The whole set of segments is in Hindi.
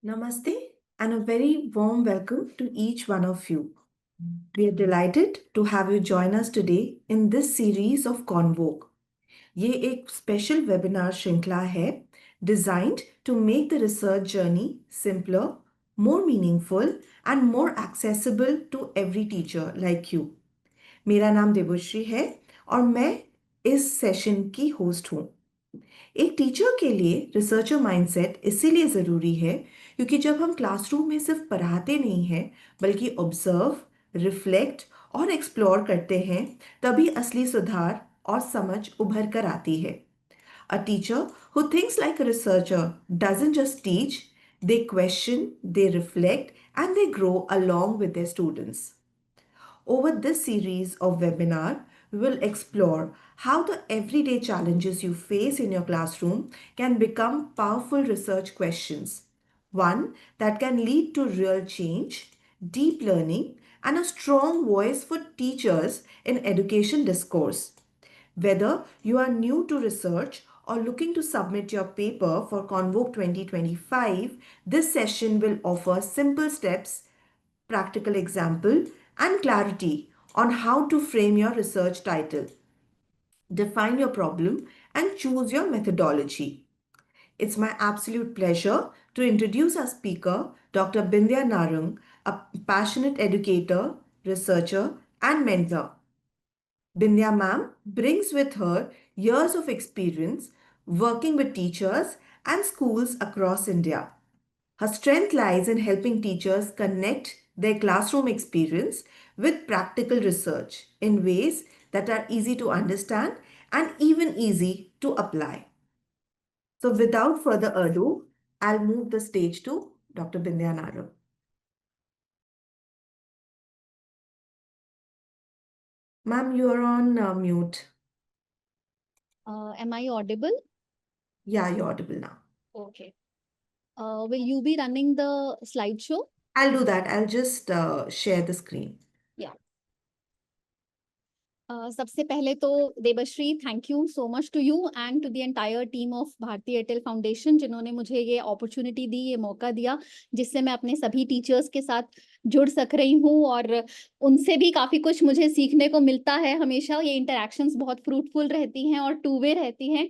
Namaste and a very warm welcome to each one of you. We are delighted to have you join us today in this series of Convoke. ये एक स्पेशल वेबिनार श्रृंखला है designed to make the research journey simpler, more meaningful and more accessible to every teacher like you. मेरा नाम देवश्री है और मैं इस सेशन की होस्ट हूँ। एक टीचर के लिए रिसर्चर माइंडसेट इसीलिए ज़रूरी है क्योंकि जब हम क्लासरूम में सिर्फ पढ़ाते नहीं हैं बल्कि ऑब्जर्व, रिफ्लेक्ट और एक्सप्लोर करते हैं तभी असली सुधार और समझ उभर कर आती है। A teacher who thinks like a researcher doesn't just teach, they question, they reflect, and they grow along with their students. Over this series of webinar, we will explore how the everyday challenges you face in your classroom can become powerful research questions. One that can lead to real change, deep learning, and a strong voice for teachers in education discourse. Whether you are new to research or looking to submit your paper for Convoke 2025, this session will offer simple steps, practical example, and clarity on how to frame your research title, define your problem, and choose your methodology. It's my absolute pleasure to introduce our speaker, Dr. Bindya Narang, a passionate educator, researcher, and mentor. Bindya ma'am brings with her years of experience working with teachers and schools across India. Her strength lies in helping teachers connect their classroom experience with practical research in ways that are easy to understand and even easy to apply. So, without further ado, I'll move the stage to Dr. Bindya Narang. Ma'am, you are on mute. Am I audible? Yeah, you're audible now. Okay. Will you be running the slideshow? I'll do that. I'll just share the screen. Yeah. सबसे पहले तो Debashree, thank you so much to you and to the entire team of Bharti Airtel Foundation जिन्होंने मुझे ये अपॉर्चुनिटी दी, ये मौका दिया जिससे मैं अपने सभी टीचर्स के साथ जुड़ सक रही हूँ और उनसे भी काफ़ी कुछ मुझे सीखने को मिलता है। हमेशा ये इंटरेक्शंस बहुत फ्रूटफुल रहती हैं और टू वे रहती हैं,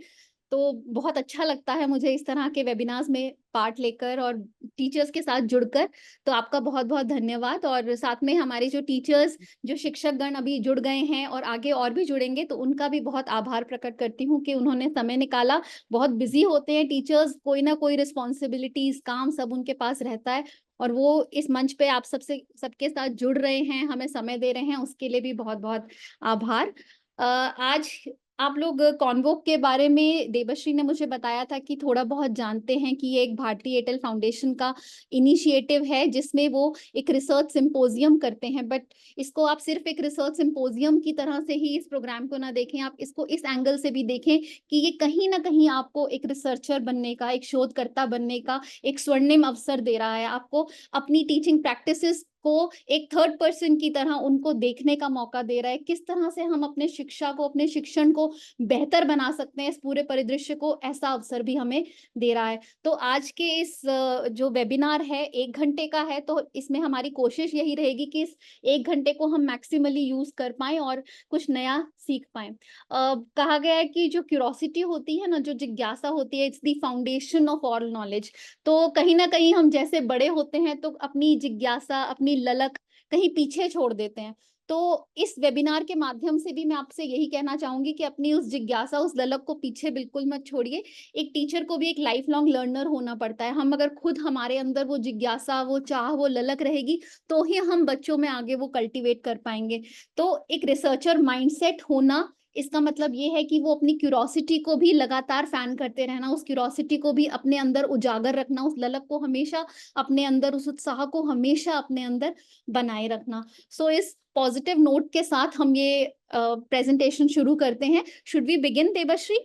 तो बहुत अच्छा लगता है मुझे इस तरह के वेबिनार्स में पार्ट लेकर और टीचर्स के साथ जुड़कर। तो आपका बहुत बहुत धन्यवाद। और साथ में हमारे जो टीचर्स, जो शिक्षक गण अभी जुड़ गए हैं और आगे और भी जुड़ेंगे, तो उनका भी बहुत आभार प्रकट करती हूँ कि उन्होंने समय निकाला। बहुत बिजी होते हैं टीचर्स, कोई ना कोई रिस्पॉन्सिबिलिटीज, काम सब उनके पास रहता है और वो इस मंच पे आप सबके साथ जुड़ रहे हैं, हमें समय दे रहे हैं, उसके लिए भी बहुत बहुत आभार। आज आप लोग कॉन्वोक के बारे में देबश्री ने मुझे बताया था कि थोड़ा बहुत जानते हैं कि ये एक भारती एयरटेल फाउंडेशन का इनिशिएटिव है जिसमें वो एक रिसर्च सिंपोजियम करते हैं। बट इसको आप सिर्फ एक रिसर्च सिंपोजियम की तरह से ही इस प्रोग्राम को ना देखें, आप इसको इस एंगल से भी देखें कि ये कहीं ना कहीं आपको एक रिसर्चर बनने का, एक शोधकर्ता बनने का एक स्वर्णिम अवसर दे रहा है। आपको अपनी टीचिंग प्रैक्टिसेस को एक थर्ड पर्सन की तरह उनको देखने का मौका दे रहा है, किस तरह से हम अपने शिक्षा को, अपने शिक्षण को बेहतर बना सकते हैं, इस पूरे परिदृश्य को, ऐसा अवसर भी हमें दे रहा है। तो आज के इस जो वेबिनार है 1 घंटे का है, तो इसमें हमारी कोशिश यही रहेगी कि इस 1 घंटे को हम मैक्सिमली यूज कर पाएं और कुछ नया सीख पाएं। कहा गया है कि जो क्यूरोसिटी होती है ना, जो जिज्ञासा होती है, it's the foundation of all knowledge. तो कहीं ना कहीं हम जैसे बड़े होते हैं तो अपनी जिज्ञासा, अपनी ललक कहीं पीछे छोड़ देते हैं। तो इस वेबिनार के माध्यम से भी मैं आपसे यही कहना चाहूंगी कि अपनी उस जिज्ञासा, उस ललक को पीछे बिल्कुल मत छोड़िए। एक टीचर को भी एक लाइफ लॉन्ग लर्नर होना पड़ता है। हम अगर खुद, हमारे अंदर वो जिज्ञासा, वो चाह, वो ललक रहेगी तो ही हम बच्चों में आगे वो कल्टीवेट कर पाएंगे। तो एक रिसर्चर माइंडसेट होना, इसका मतलब ये है कि वो अपनी क्यूरोसिटी को भी लगातार फैन करते रहना, उस क्यूरोसिटी को भी अपने अंदर उजागर रखना, उस ललक को हमेशा अपने अंदर, उस उत्साह को हमेशा अपने अंदर बनाए रखना। सो इस पॉजिटिव नोट के साथ हम ये प्रेजेंटेशन शुरू करते हैं। Should we begin Debashree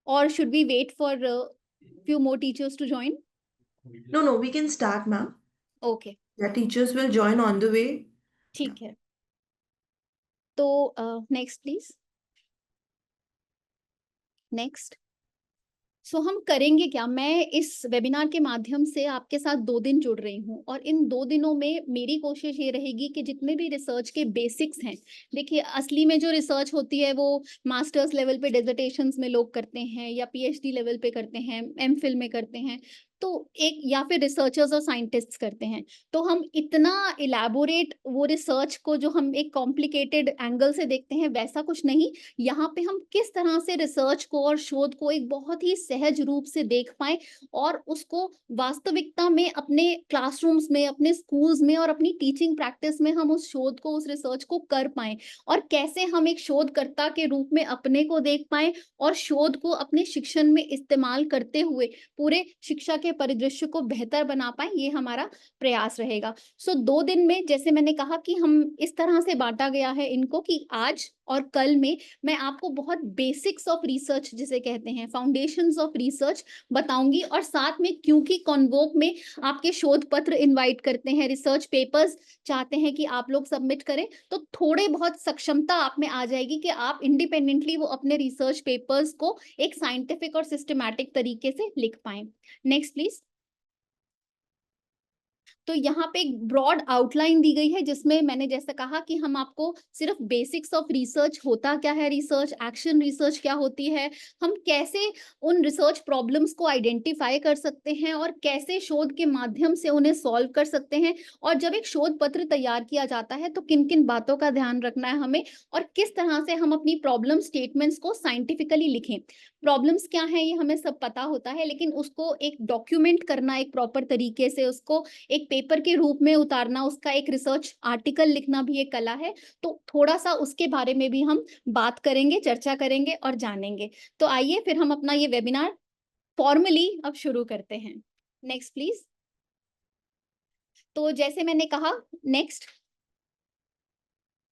or should we wait for few more teachers to join? No, we can start, ma'am. Okay, The teachers will join on the way. ठीक है। तो नेक्स्ट प्लीज, नेक्स्ट। सो हम करेंगे क्या, मैं इस वेबिनार के माध्यम से आपके साथ 2 दिन जुड़ रही हूँ और इन 2 दिनों में मेरी कोशिश ये रहेगी कि जितने भी रिसर्च के बेसिक्स हैं, देखिए असली में जो रिसर्च होती है वो मास्टर्स लेवल पे डिसर्टेशंस में लोग करते हैं या पीएचडी लेवल पे करते हैं, एमफिल में करते हैं, तो एक या फिर रिसर्चर्स और साइंटिस्ट्स करते हैं। तो हम इतना इलैबोरेट वो रिसर्च को जो हम एक कॉम्प्लिकेटेड एंगल से देखते हैं वैसा कुछ नहीं, यहाँ पे हम किस तरह से रिसर्च को और शोध को एक बहुत ही सहज रूप से देख पाएं और उसको वास्तविकता में अपने क्लासरूम्स में, अपने स्कूल्स में और अपनी टीचिंग प्रैक्टिस में हम उस शोध को, उस रिसर्च को कर पाएं और कैसे हम एक शोधकर्ता के रूप में अपने को देख पाएं और शोध को अपने शिक्षण में इस्तेमाल करते हुए पूरे शिक्षा के परिदृश्य को बेहतर बना पाएं, ये हमारा प्रयास रहेगा। सो 2 दिन में जैसे मैंने कहा कि हम इस तरह से बांटा गया है इनको कि आज और कल में मैं आपको बहुत बेसिक्स ऑफ रिसर्च जिसे कहते हैं, फाउंडेशंस ऑफ रिसर्च बताऊंगी और साथ में क्योंकि कॉन्वोक में आपके शोध पत्र इनवाइट करते हैं, रिसर्च पेपर्स चाहते हैं कि आप लोग सबमिट करें, तो थोड़े बहुत सक्षमता आप में आ जाएगी कि आप इंडिपेंडेंटली वो अपने रिसर्च पेपर्स को एक साइंटिफिक और सिस्टमैटिक तरीके से लिख पाएं। Next please. तो यहाँ पे एक ब्रॉड आउटलाइन दी गई है जिसमें मैंने जैसा कहा कि हम आपको सिर्फ बेसिक्स ऑफ रिसर्च, होता क्या है रिसर्च, एक्शन रिसर्च क्या होती है, हम कैसे उन रिसर्च प्रॉब्लम्स को आइडेंटिफाई कर सकते हैं और कैसे शोध के माध्यम से उन्हें सॉल्व कर सकते हैं, और जब एक शोध पत्र तैयार किया जाता है तो किन किन बातों का ध्यान रखना है हमें और किस तरह से हम अपनी प्रॉब्लम स्टेटमेंट्स को साइंटिफिकली लिखें। प्रॉब्लम्स क्या है ये हमें सब पता होता है, लेकिन उसको एक डॉक्यूमेंट करना एक प्रॉपर तरीके से, उसको एक पेपर के रूप में उतारना, उसका एक रिसर्च आर्टिकल लिखना भी एक कला है। तो थोड़ा सा उसके बारे में भी हम बात करेंगे, चर्चा करेंगे और जानेंगे। तो आइए फिर हम अपना ये वेबिनार फॉर्मली अब शुरू करते हैं। Next please. तो जैसे मैंने कहा, नेक्स्ट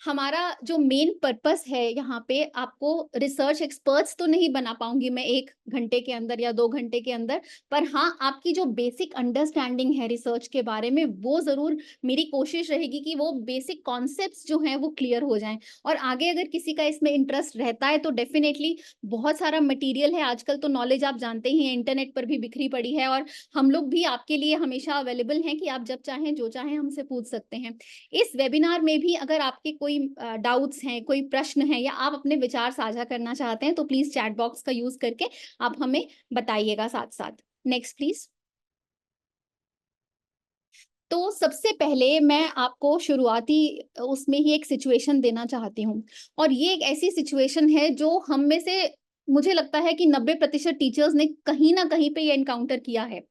हमारा जो मेन पर्पस है यहाँ पे, आपको रिसर्च एक्सपर्ट्स तो नहीं बना पाऊंगी मैं 1 घंटे के अंदर या 2 घंटे के अंदर, पर हाँ आपकी जो बेसिक अंडरस्टैंडिंग है रिसर्च के बारे में वो जरूर मेरी कोशिश रहेगी कि वो बेसिक कॉन्सेप्ट्स जो हैं वो क्लियर हो जाएं। और आगे अगर किसी का इसमें इंटरेस्ट रहता है तो डेफिनेटली बहुत सारा मटेरियल है, आजकल तो नॉलेज आप जानते ही हैं इंटरनेट पर भी बिखरी पड़ी है और हम लोग भी आपके लिए हमेशा अवेलेबल हैं कि आप जब चाहें जो चाहें हमसे पूछ सकते हैं। इस वेबिनार में भी अगर आपके कोई डाउट्स हैं, कोई प्रश्न है या आप अपने विचार साझा करना चाहते हैं तो प्लीज चैट बॉक्स का यूज करके आप हमें बताइएगा साथ साथ। Next please. तो सबसे पहले मैं आपको शुरुआती उसमें ही एक सिचुएशन देना चाहती हूँ और ये एक ऐसी सिचुएशन है जो हम में से मुझे लगता है कि 90% टीचर्स ने कहीं ना कहीं पे ये एनकाउंटर किया है।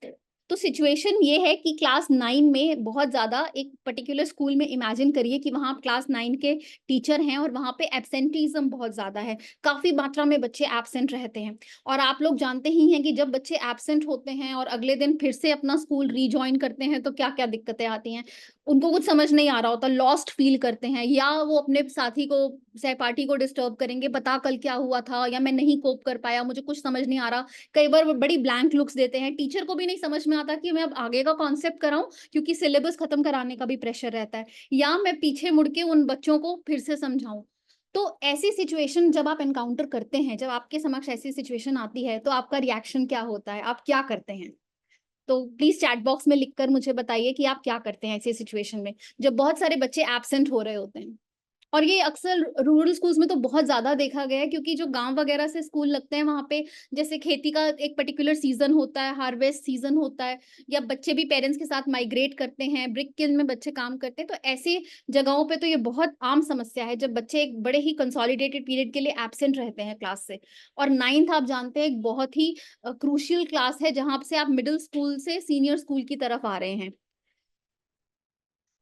तो सिचुएशन ये है कि क्लास 9 में बहुत ज्यादा एक पर्टिकुलर स्कूल में इमेजिन करिए कि वहां क्लास 9 के टीचर हैं और वहां पे एब्सेंटीज्म बहुत ज्यादा है, काफी मात्रा में बच्चे एब्सेंट रहते हैं। और आप लोग जानते ही हैं कि जब बच्चे एब्सेंट होते हैं और अगले दिन फिर से अपना स्कूल रीजॉइन करते हैं तो क्या क्या दिक्कतें आती हैं। उनको कुछ समझ नहीं आ रहा होता, लॉस्ट फील करते हैं, या वो अपने साथी को, सहपाठी को डिस्टर्ब करेंगे, बता कल क्या हुआ था, या मैं नहीं कोप कर पाया, मुझे कुछ समझ नहीं आ रहा। कई बार वो बड़ी ब्लैंक लुक्स देते हैं, टीचर को भी नहीं समझ में आता कि मैं अब आगे का कॉन्सेप्ट कराऊं क्योंकि सिलेबस खत्म कराने का भी प्रेशर रहता है, या मैं पीछे मुड़ के उन बच्चों को फिर से समझाऊं। तो ऐसी सिचुएशन जब आप एनकाउंटर करते हैं, जब आपके समक्ष ऐसी सिचुएशन आती है तो आपका रिएक्शन क्या होता है, आप क्या करते हैं? तो प्लीज चैट बॉक्स में लिखकर मुझे बताइए कि आप क्या करते हैं ऐसी सिचुएशन में जब बहुत सारे बच्चे एब्सेंट हो रहे होते हैं। और ये अक्सर रूरल स्कूल्स में तो बहुत ज्यादा देखा गया है क्योंकि जो गांव वगैरह से स्कूल लगते हैं वहां पे जैसे खेती का एक पर्टिकुलर सीजन होता है, हार्वेस्ट सीजन होता है, या बच्चे भी पेरेंट्स के साथ माइग्रेट करते हैं, ब्रिक किल्न में बच्चे काम करते हैं, तो ऐसी जगहों पे तो ये बहुत आम समस्या है जब बच्चे एक बड़े ही कंसोलिडेटेड पीरियड के लिए एब्सेंट रहते हैं क्लास से। और 9th आप जानते हैं एक बहुत ही क्रूशियल क्लास है जहां से आप मिडिल स्कूल से सीनियर स्कूल की तरफ आ रहे हैं।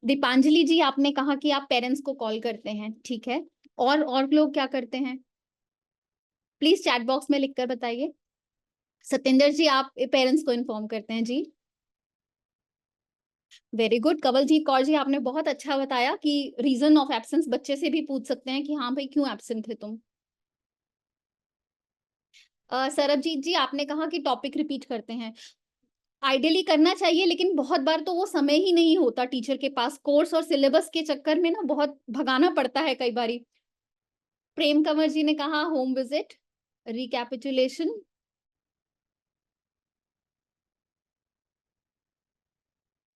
दीपांजलि जी, आपने कहा कि आप पेरेंट्स को कॉल करते हैं, ठीक है, और लोग क्या करते हैं? प्लीज चैट बॉक्स में लिखकर बताइए। सत्येंद्र जी, आप पेरेंट्स को इन्फॉर्म करते हैं जी। Very good. कंवलजीत कौर जी, आपने बहुत अच्छा बताया कि रीजन ऑफ एब्सेंस बच्चे से भी पूछ सकते हैं कि हाँ भाई क्यों एब्सेंट थे तुम। सरबजीत जी, आपने कहा कि टॉपिक रिपीट करते हैं। आइडियली करना चाहिए लेकिन बहुत बार तो वो समय ही नहीं होता टीचर के पास, कोर्स और सिलेबस के चक्कर में ना बहुत भगाना पड़ता है कई बारी। प्रेम कंवर जी ने कहा home visit, recapitulation.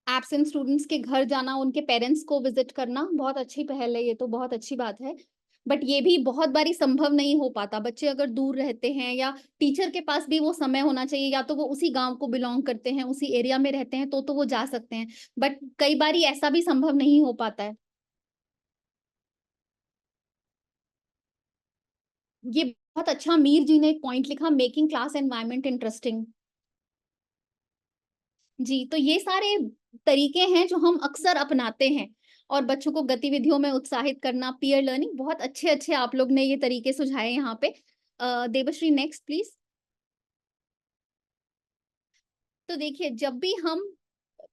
Absent students के घर जाना, उनके पेरेंट्स को विजिट करना बहुत अच्छी पहल है, ये तो बहुत अच्छी बात है। बट ये भी बहुत बारी संभव नहीं हो पाता। बच्चे अगर दूर रहते हैं या टीचर के पास भी वो समय होना चाहिए, या तो वो उसी गाँव को बिलॉन्ग करते हैं, उसी एरिया में रहते हैं, तो वो जा सकते हैं। बट कई बारी ऐसा भी संभव नहीं हो पाता है। ये बहुत अच्छा मीर जी ने एक पॉइंट लिखा, मेकिंग क्लास एनवायरनमेंट इंटरेस्टिंग। जी, तो ये सारे तरीके हैं जो हम अक्सर अपनाते हैं, और बच्चों को गतिविधियों में उत्साहित करना, पीयर लर्निंग, बहुत अच्छे-अच्छे आप लोग ने ये तरीके सुझाए यहाँ पे। Devshree next please. तो देखिए, जब भी हम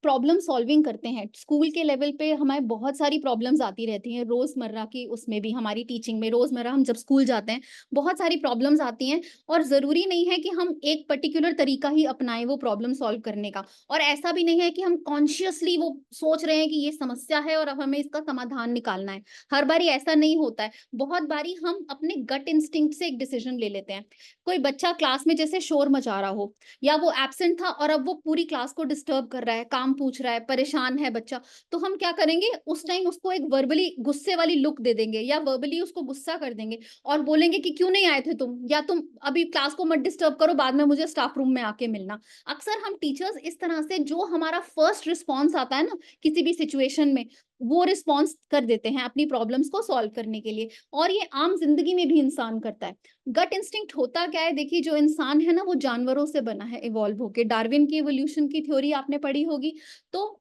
प्रॉब्लम सॉल्विंग करते हैं, स्कूल के लेवल पे हमारे बहुत सारी प्रॉब्लम्स आती रहती हैं, रोजमर्रा की, उसमें भी हमारी टीचिंग में रोजमर्रा हम जब स्कूल जाते हैं, बहुत सारी प्रॉब्लम्स आती हैं, और जरूरी नहीं है कि हम एक पर्टिकुलर तरीका ही अपनाएं वो प्रॉब्लम सॉल्व करने का। और ऐसा भी नहीं है कि हम कॉन्शियसली वो सोच रहे हैं कि ये समस्या है और अब हमें इसका समाधान निकालना है। हर बारी ऐसा नहीं होता है। बहुत बारी हम अपने गट इंस्टिंक्ट से एक डिसीजन ले लेते हैं। कोई बच्चा क्लास में जैसे शोर मचा रहा हो, या वो एब्सेंट था और अब वो पूरी क्लास को डिस्टर्ब कर रहा है, काम पूछ रहा है, परेशान है बच्चा, तो हम क्या करेंगे, उस टाइम उसको एक वर्बली गुस्से वाली लुक दे देंगे, या वर्बली उसको गुस्सा कर देंगे, और बोलेंगे कि क्यों नहीं आए थे तुम, या तुम अभी क्लास को मत डिस्टर्ब करो, बाद में मुझे स्टाफ रूम में आके मिलना। अक्सर हम टीचर्स इस तरह से, जो हमारा फर्स्ट रिस्पॉन्स आता है ना किसी भी सिचुएशन में, वो रिस्पॉन्स कर देते हैं अपनी प्रॉब्लम्स को सॉल्व करने के लिए। और ये आम जिंदगी में भी इंसान करता है। गट इंस्टिंक्ट होता क्या है, देखिए, जो इंसान है ना, वो जानवरों से बना है इवॉल्व होके। डार्विन की इवोल्यूशन की थ्योरी आपने पढ़ी होगी। तो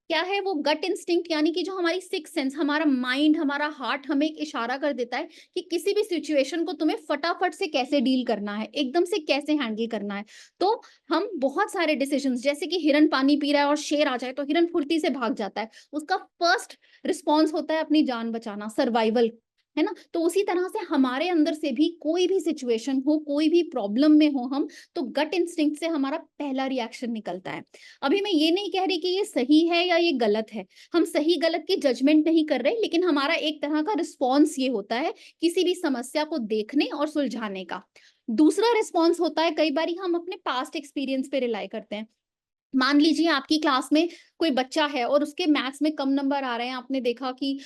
क्या है वो गट इंस्टिंक्ट, यानी कि जो हमारी सिक्स सेंस, हमारा माइंड, हमारा हार्ट हमें एक इशारा कर देता है कि किसी भी सिचुएशन को तुम्हें फटाफट से कैसे डील करना है, एकदम से कैसे हैंडल करना है। तो हम बहुत सारे डिसीजंस, जैसे कि हिरन पानी पी रहा है और शेर आ जाए, तो हिरन फुर्ती से भाग जाता है। उसका फर्स्ट रिस्पॉन्स होता है अपनी जान बचाना, सर्वाइवल, है ना? तो उसी तरह से हमारे अंदर से भी कोई भी सिचुएशन हो, कोई भी प्रॉब्लम में हो हम, तो गट इंस्टिंक्ट से हमारा पहला रिएक्शन निकलता है। अभी मैं ये नहीं कह रही कि ये सही है या ये गलत है। हम सही गलत की जजमेंट नहीं कर रहे, लेकिन हमारा एक तरह का रिस्पॉन्स ये होता है किसी भी समस्या को देखने और सुलझाने का। दूसरा रिस्पॉन्स होता है, कई बारी हम अपने पास्ट एक्सपीरियंस पे रिलाई करते हैं। मान लीजिए आपकी क्लास में कोई बच्चा है और उसके मैथ्स में कम नंबर आ रहे हैं। आपने देखा कि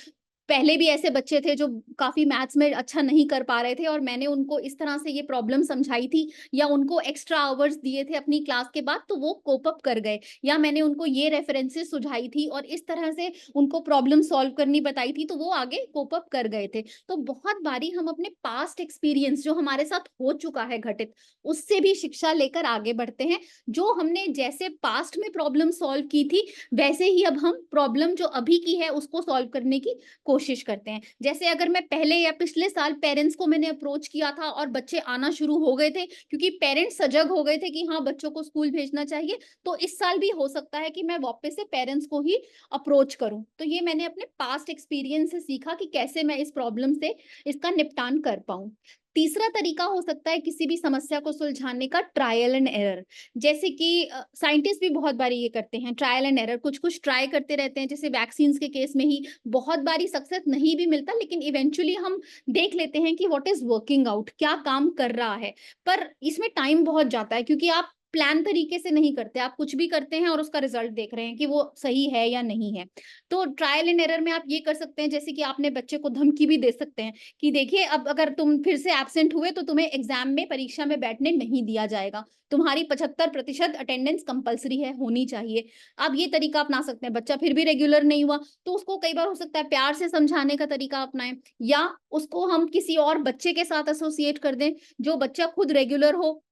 पहले भी ऐसे बच्चे थे जो काफ़ी मैथ्स में अच्छा नहीं कर पा रहे थे, और मैंने उनको इस तरह से ये प्रॉब्लम समझाई थी, या उनको एक्स्ट्रा आवर्स दिए थे अपनी क्लास के बाद, तो वो कोप अप कर गए। या मैंने उनको ये रेफरेंसेस सुझाई थी और इस तरह से उनको प्रॉब्लम सॉल्व करनी बताई थी, तो वो आगे कोप अप कर गए थे। तो बहुत बारी हम अपने पास्ट एक्सपीरियंस, जो हमारे साथ हो चुका है घटित, उससे भी शिक्षा लेकर आगे बढ़ते हैं। जो हमने जैसे पास्ट में प्रॉब्लम सॉल्व की थी, वैसे ही अब हम प्रॉब्लम जो अभी की है उसको सॉल्व करने की कोशिश करते हैं। जैसे अगर मैं पहले या पिछले साल पेरेंट्स को मैंने अप्रोच किया था और बच्चे आना शुरू हो गए थे, क्योंकि पेरेंट्स सजग हो गए थे कि हाँ, बच्चों को स्कूल भेजना चाहिए, तो इस साल भी हो सकता है कि मैं वापस से पेरेंट्स को ही अप्रोच करूं। तो ये मैंने अपने पास्ट एक्सपीरियंस से सीखा कि कैसे मैं इस प्रॉब्लम से इसका निपटान कर पाऊं। तीसरा तरीका हो सकता है किसी भी समस्या को सुलझाने का, ट्रायल एंड एरर। जैसे कि साइंटिस्ट भी बहुत बारी ये करते हैं, ट्रायल एंड एरर, कुछ कुछ ट्राई करते रहते हैं। जैसे वैक्सीन्स के केस में ही बहुत बारी सक्सेस नहीं भी मिलता, लेकिन इवेंचुअली हम देख लेते हैं कि व्हाट इज वर्किंग आउट, क्या काम कर रहा है। पर इसमें टाइम बहुत जाता है, क्योंकि आप प्लान तरीके से नहीं करते, आप कुछ भी करते हैं और उसका रिजल्ट देख रहे हैं कि वो सही है या नहीं है। तो ट्रायल एंड एरर में आप ये कर सकते हैं, जैसे कि आपने बच्चे को धमकी भी दे सकते हैं कि देखिए, अब अगर तुम फिर से एब्सेंट हुए तो तुम्हें एग्जाम में, परीक्षा में बैठने नहीं दिया जाएगा। तुम्हारी 75% अटेंडेंस कंपलसरी है, होनी चाहिए। आप ये तरीका अपना सकते हैं। बच्चा फिर भी रेगुलर नहीं हुआ, तो उसको कई बार हो सकता है प्यार से समझाने का तरीका अपनाएं, या उसको हम किसी और बच्चे के साथ एसोसिएट कर दें जो बच्चा खुद रेगुलर हो,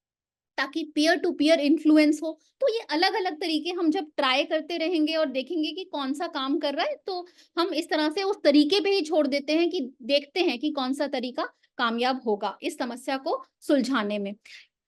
ताकि पीयर टू पीयर इन्फ्लुएंस हो। तो ये अलग अलग तरीके हम जब ट्राई करते रहेंगे और देखेंगे कि कौन सा काम कर रहा है, तो हम इस तरह से उस तरीके पे ही छोड़ देते हैं कि देखते हैं कि कौन सा तरीका कामयाब होगा इस समस्या को सुलझाने में।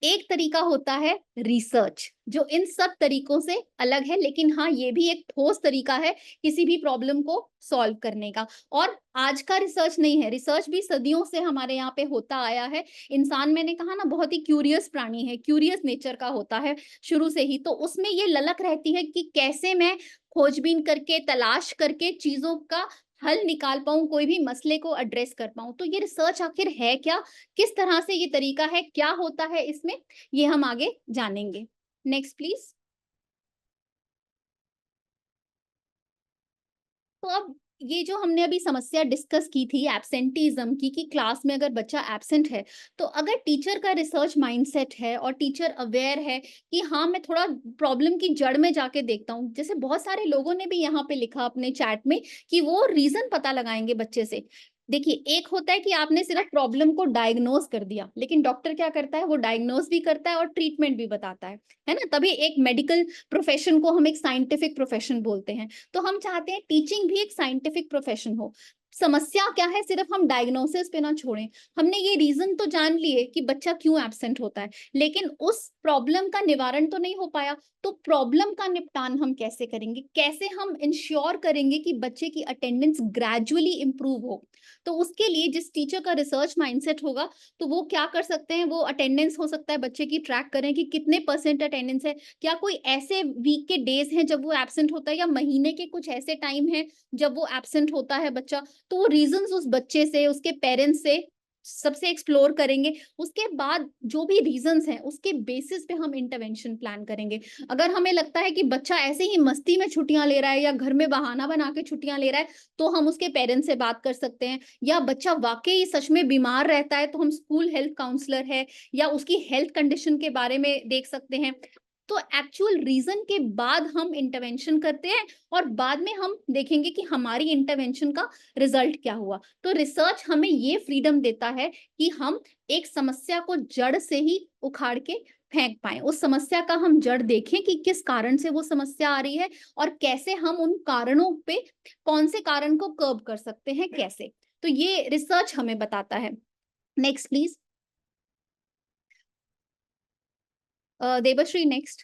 एक तरीका होता है रिसर्च, जो इन सब तरीकों से अलग है, लेकिन हाँ, ये भी एक ठोस तरीका है किसी भी प्रॉब्लम को सॉल्व करने का। और आज का रिसर्च नहीं है, रिसर्च भी सदियों से हमारे यहाँ पे होता आया है। इंसान, मैंने कहा ना, बहुत ही क्यूरियस प्राणी है, क्यूरियस नेचर का होता है शुरू से ही। तो उसमें ये ललक रहती है कि कैसे मैं खोजबीन करके, तलाश करके चीजों का हल निकाल पाऊं, कोई भी मसले को एड्रेस कर पाऊं। तो ये रिसर्च आखिर है क्या, किस तरह से ये तरीका है, क्या होता है इसमें, ये हम आगे जानेंगे। Next please. तो अब ये जो हमने अभी समस्या डिस्कस की थी एब्सेंटीज्म की, कि क्लास में अगर बच्चा एब्सेंट है, तो अगर टीचर का रिसर्च माइंडसेट है और टीचर अवेयर है कि हाँ मैं थोड़ा प्रॉब्लम की जड़ में जाके देखता हूँ, जैसे बहुत सारे लोगों ने भी यहाँ पे लिखा अपने चैट में कि वो रीजन पता लगाएंगे बच्चे से। देखिए, एक होता है कि आपने सिर्फ प्रॉब्लम को डायग्नोज कर दिया, लेकिन डॉक्टर क्या करता है, वो डायग्नोज भी करता है और ट्रीटमेंट भी बताता है ना। तभी एक मेडिकल प्रोफेशन को हम एक साइंटिफिक प्रोफेशन बोलते हैं। तो हम चाहते हैं टीचिंग भी एक साइंटिफिक प्रोफेशन हो। समस्या क्या है, सिर्फ हम डायग्नोसिस पे ना छोड़ें। हमने ये रीजन तो जान लिए कि बच्चा क्यों एब्सेंट होता है, लेकिन उस प्रॉब्लम का निवारण तो नहीं हो पाया। तो प्रॉब्लम का निपटान हम कैसे करेंगे, कैसे हम इंश्योर करेंगे कि बच्चे की अटेंडेंस ग्रेजुअली इंप्रूव हो। तो उसके लिए जिस टीचर का रिसर्च माइंडसेट होगा, तो वो क्या कर सकते हैं, वो अटेंडेंस हो सकता है बच्चे की ट्रैक करें कि कितने परसेंट अटेंडेंस है, क्या कोई ऐसे वीक के डेज हैं जब वो एब्सेंट होता है, या महीने के कुछ ऐसे टाइम है जब वो एब्सेंट होता है बच्चा। तो वो रीजंस उस बच्चे से, उसके पेरेंट्स से सबसे एक्सप्लोर करेंगे। उसके बाद जो भी रीजंस हैं उसके बेसिस पे हम इंटरवेंशन प्लान करेंगे। अगर हमें लगता है कि बच्चा ऐसे ही मस्ती में छुट्टियां ले रहा है या घर में बहाना बना के छुट्टियां ले रहा है, तो हम उसके पेरेंट्स से बात कर सकते हैं। या बच्चा वाकई सच में बीमार रहता है, तो हम स्कूल हेल्थ काउंसलर है या उसकी हेल्थ कंडीशन के बारे में देख सकते हैं। तो एक्चुअल रीजन के बाद हम इंटरवेंशन करते हैं और बाद में हम देखेंगे कि हमारी इंटरवेंशन का रिजल्ट क्या हुआ। तो रिसर्च हमें ये फ्रीडम देता है कि हम एक समस्या को जड़ से ही उखाड़ के फेंक पाए, उस समस्या का हम जड़ देखें कि किस कारण से वो समस्या आ रही है और कैसे हम उन कारणों पे, कौन से कारण को कर्ब कर सकते हैं, कैसे। तो ये रिसर्च हमें बताता है। Next please, Devshree next.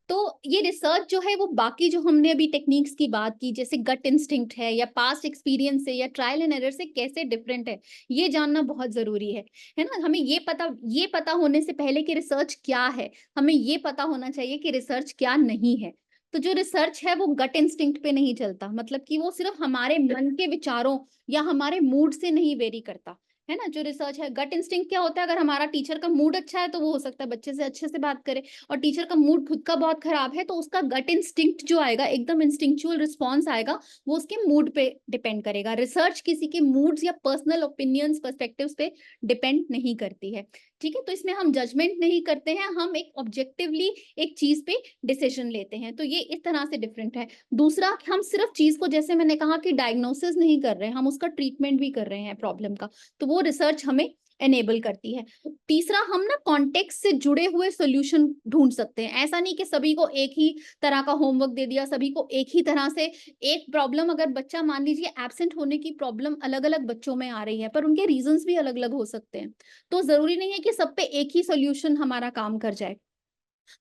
तो ये रिसर्च जो है वो बाकी जो हमने अभी टेक्निक्स की बात की, जैसे गट इंस्टिंक्ट है या पास्ट एक्सपीरियंस से या ट्रायल एंड एरर से कैसे डिफरेंट है, ये जानना बहुत जरूरी है ना। हमें ये पता होने से पहले कि रिसर्च क्या है, हमें ये पता होना चाहिए कि रिसर्च क्या नहीं है। तो जो रिसर्च है वो गट इंस्टिंक्ट पे नहीं चलता, मतलब कि वो सिर्फ हमारे मन के विचारों या हमारे मूड से नहीं वेरी करता, है ना। जो रिसर्च है, गट इंस्टिंक्ट क्या होता है, अगर हमारा टीचर का मूड अच्छा है तो वो हो सकता है बच्चे से अच्छे से बात करे, और टीचर का मूड खुद का बहुत खराब है तो उसका गट इंस्टिंक्ट जो आएगा, एकदम इंस्टिंक्चुअल रिस्पॉन्स आएगा, वो उसके मूड पे डिपेंड करेगा। रिसर्च किसी के मूड्स या पर्सनल ओपिनियंस, पर्सपेक्टिव्स पे डिपेंड नहीं करती है, ठीक है। तो इसमें हम जजमेंट नहीं करते हैं, हम एक ऑब्जेक्टिवली एक चीज पे डिसीजन लेते हैं। तो ये इस तरह से डिफरेंट है। दूसरा, हम सिर्फ चीज को, जैसे मैंने कहा कि डायग्नोसिस नहीं कर रहे हैं, हम उसका ट्रीटमेंट भी कर रहे हैं प्रॉब्लम का, तो वो रिसर्च हमें एनेबल करती है। तीसरा, हम ना कॉन्टेक्स्ट से जुड़े हुए सॉल्यूशन ढूंढ सकते हैं। ऐसा नहीं कि सभी को एक ही तरह का होमवर्क दे दिया, सभी को एक ही तरह से एक प्रॉब्लम, अगर बच्चा मान लीजिए एब्सेंट होने की प्रॉब्लम अलग अलग बच्चों में आ रही है, पर उनके रीजंस भी अलग अलग हो सकते हैं। तो जरूरी नहीं है कि सब पे एक ही सॉल्यूशन हमारा काम कर जाए।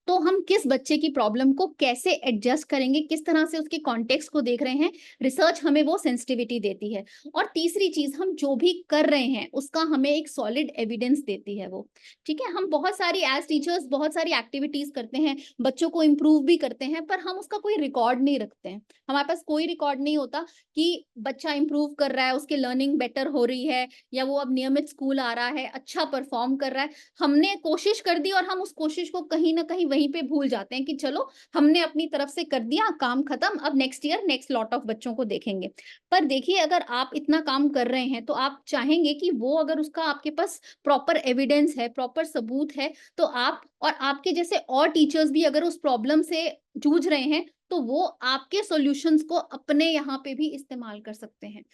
तो हम किस बच्चे की प्रॉब्लम को कैसे एडजस्ट करेंगे, किस तरह से उसके कॉन्टेक्स्ट को देख रहे हैं, रिसर्च हमें वो सेंसिटिविटी देती है। और तीसरी चीज, हम जो भी कर रहे हैं उसका हमें एक सॉलिड एविडेंस देती है वो, ठीक है। हम बहुत सारी एज टीचर्स बहुत सारी एक्टिविटीज करते हैं, बच्चों को इम्प्रूव भी करते हैं, पर हम उसका कोई रिकॉर्ड नहीं रखते हैं। हमारे पास कोई रिकॉर्ड नहीं होता कि बच्चा इंप्रूव कर रहा है, उसकी लर्निंग बेटर हो रही है, या वो अब नियमित स्कूल आ रहा है, अच्छा परफॉर्म कर रहा है। हमने कोशिश कर दी और हम उस कोशिश को कहीं ना कहीं वहीं पे भूल जाते हैं कि चलो हमने अपनी तरफ से कर दिया, काम खत्म, अब next year next lot of बच्चों को देखेंगे। पर देखिए, अगर आप इतना काम कर रहे हैं तो आप चाहेंगे कि वो, अगर उसका आपके पास प्रॉपर एविडेंस है, प्रॉपर सबूत है, तो आप और आपके जैसे और टीचर्स भी अगर उस प्रॉब्लम से जूझ रहे हैं, तो वो आपके सॉल्यूशंस को अपने यहाँ पे भी इस्तेमाल कर सकते हैं।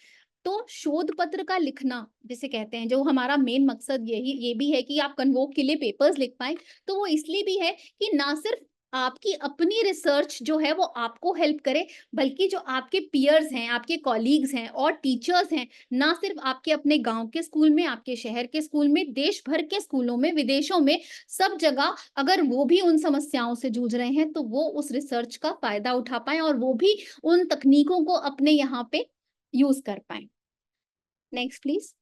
तो शोध पत्र का लिखना जिसे कहते हैं, जो हमारा मेन मकसद ये भी है कि आप कन्वोक के लिए पेपर्स लिख पाए, तो वो इसलिए भी है कि ना सिर्फ आपकी अपनी रिसर्च जो है वो आपको हेल्प करे, बल्कि जो आपके पीयर्स हैं, आपके कॉलीग्स हैं और टीचर्स हैं, ना सिर्फ आपके अपने गांव के स्कूल में, आपके शहर के स्कूल में, देश भर के स्कूलों में, विदेशों में, सब जगह अगर वो भी उन समस्याओं से जूझ रहे हैं, तो वो उस रिसर्च का फायदा उठा पाए और वो भी उन तकनीकों को अपने यहाँ पे यूज कर पाए। Next please.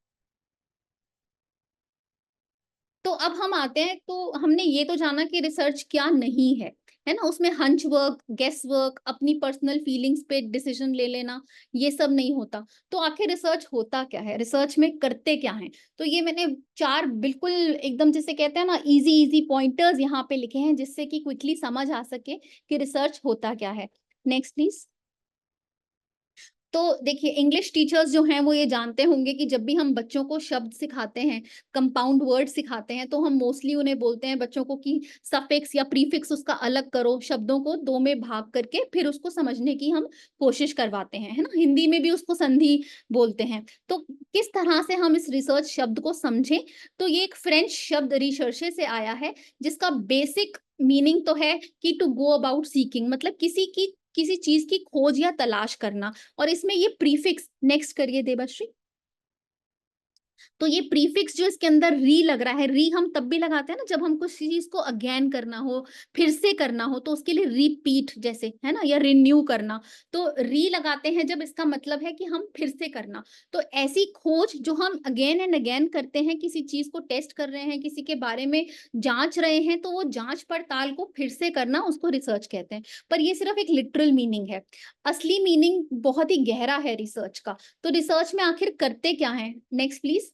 तो अब हम आते हैं, तो हमने ये तो जाना कि रिसर्च क्या नहीं है ना। उसमें हंच वर्क, गेस वर्क, अपनी पर्सनल फीलिंग्स पे डिसीजन ले लेना, ये सब नहीं होता। तो आखिर रिसर्च होता क्या है, रिसर्च में करते क्या है। तो ये मैंने 4 बिल्कुल एकदम जिसे कहते हैं ना इजी इजी पॉइंटर्स यहाँ पे लिखे हैं, जिससे कि क्विकली समझ आ सके कि रिसर्च होता क्या है। Next please. तो देखिए, इंग्लिश टीचर्स जो हैं वो ये जानते होंगे कि जब भी हम बच्चों को शब्द सिखाते हैं, कंपाउंड वर्ड सिखाते हैं, तो हम मोस्टली उन्हें बोलते हैं बच्चों को कि सफिक्स या प्रीफिक्स उसका अलग करो, शब्दों को दो में भाग करके फिर उसको समझने की हम कोशिश करवाते हैं, है ना? हिंदी में भी उसको संधि बोलते हैं। तो किस तरह से हम इस रिसर्च शब्द को समझें, तो ये एक फ्रेंच शब्द रिसर्चे से आया है, जिसका बेसिक मीनिंग तो है कि टू गो अबाउट सीकिंग, मतलब किसी चीज की खोज या तलाश करना। और इसमें ये प्रीफिक्स, नेक्स्ट करिए देवाश्री। तो ये प्रीफिक्स जो इसके अंदर री लग रहा है, री हम तब भी लगाते हैं ना जब हमको किसी चीज को अगेन करना हो, फिर से करना हो, तो उसके लिए रिपीट जैसे, है ना, या रिन्यू करना। तो री लगाते हैं जब इसका मतलब है कि हम फिर से करना। तो ऐसी खोज जो हम अगेन एंड अगेन करते हैं, किसी चीज को टेस्ट कर रहे हैं, किसी के बारे में जांच रहे हैं, तो वो जांच पड़ताल को फिर से करना, उसको रिसर्च कहते हैं। पर ये सिर्फ एक लिटरल मीनिंग है, असली मीनिंग बहुत ही गहरा है रिसर्च का। तो रिसर्च में आखिर करते क्या है, नेक्स्ट प्लीज।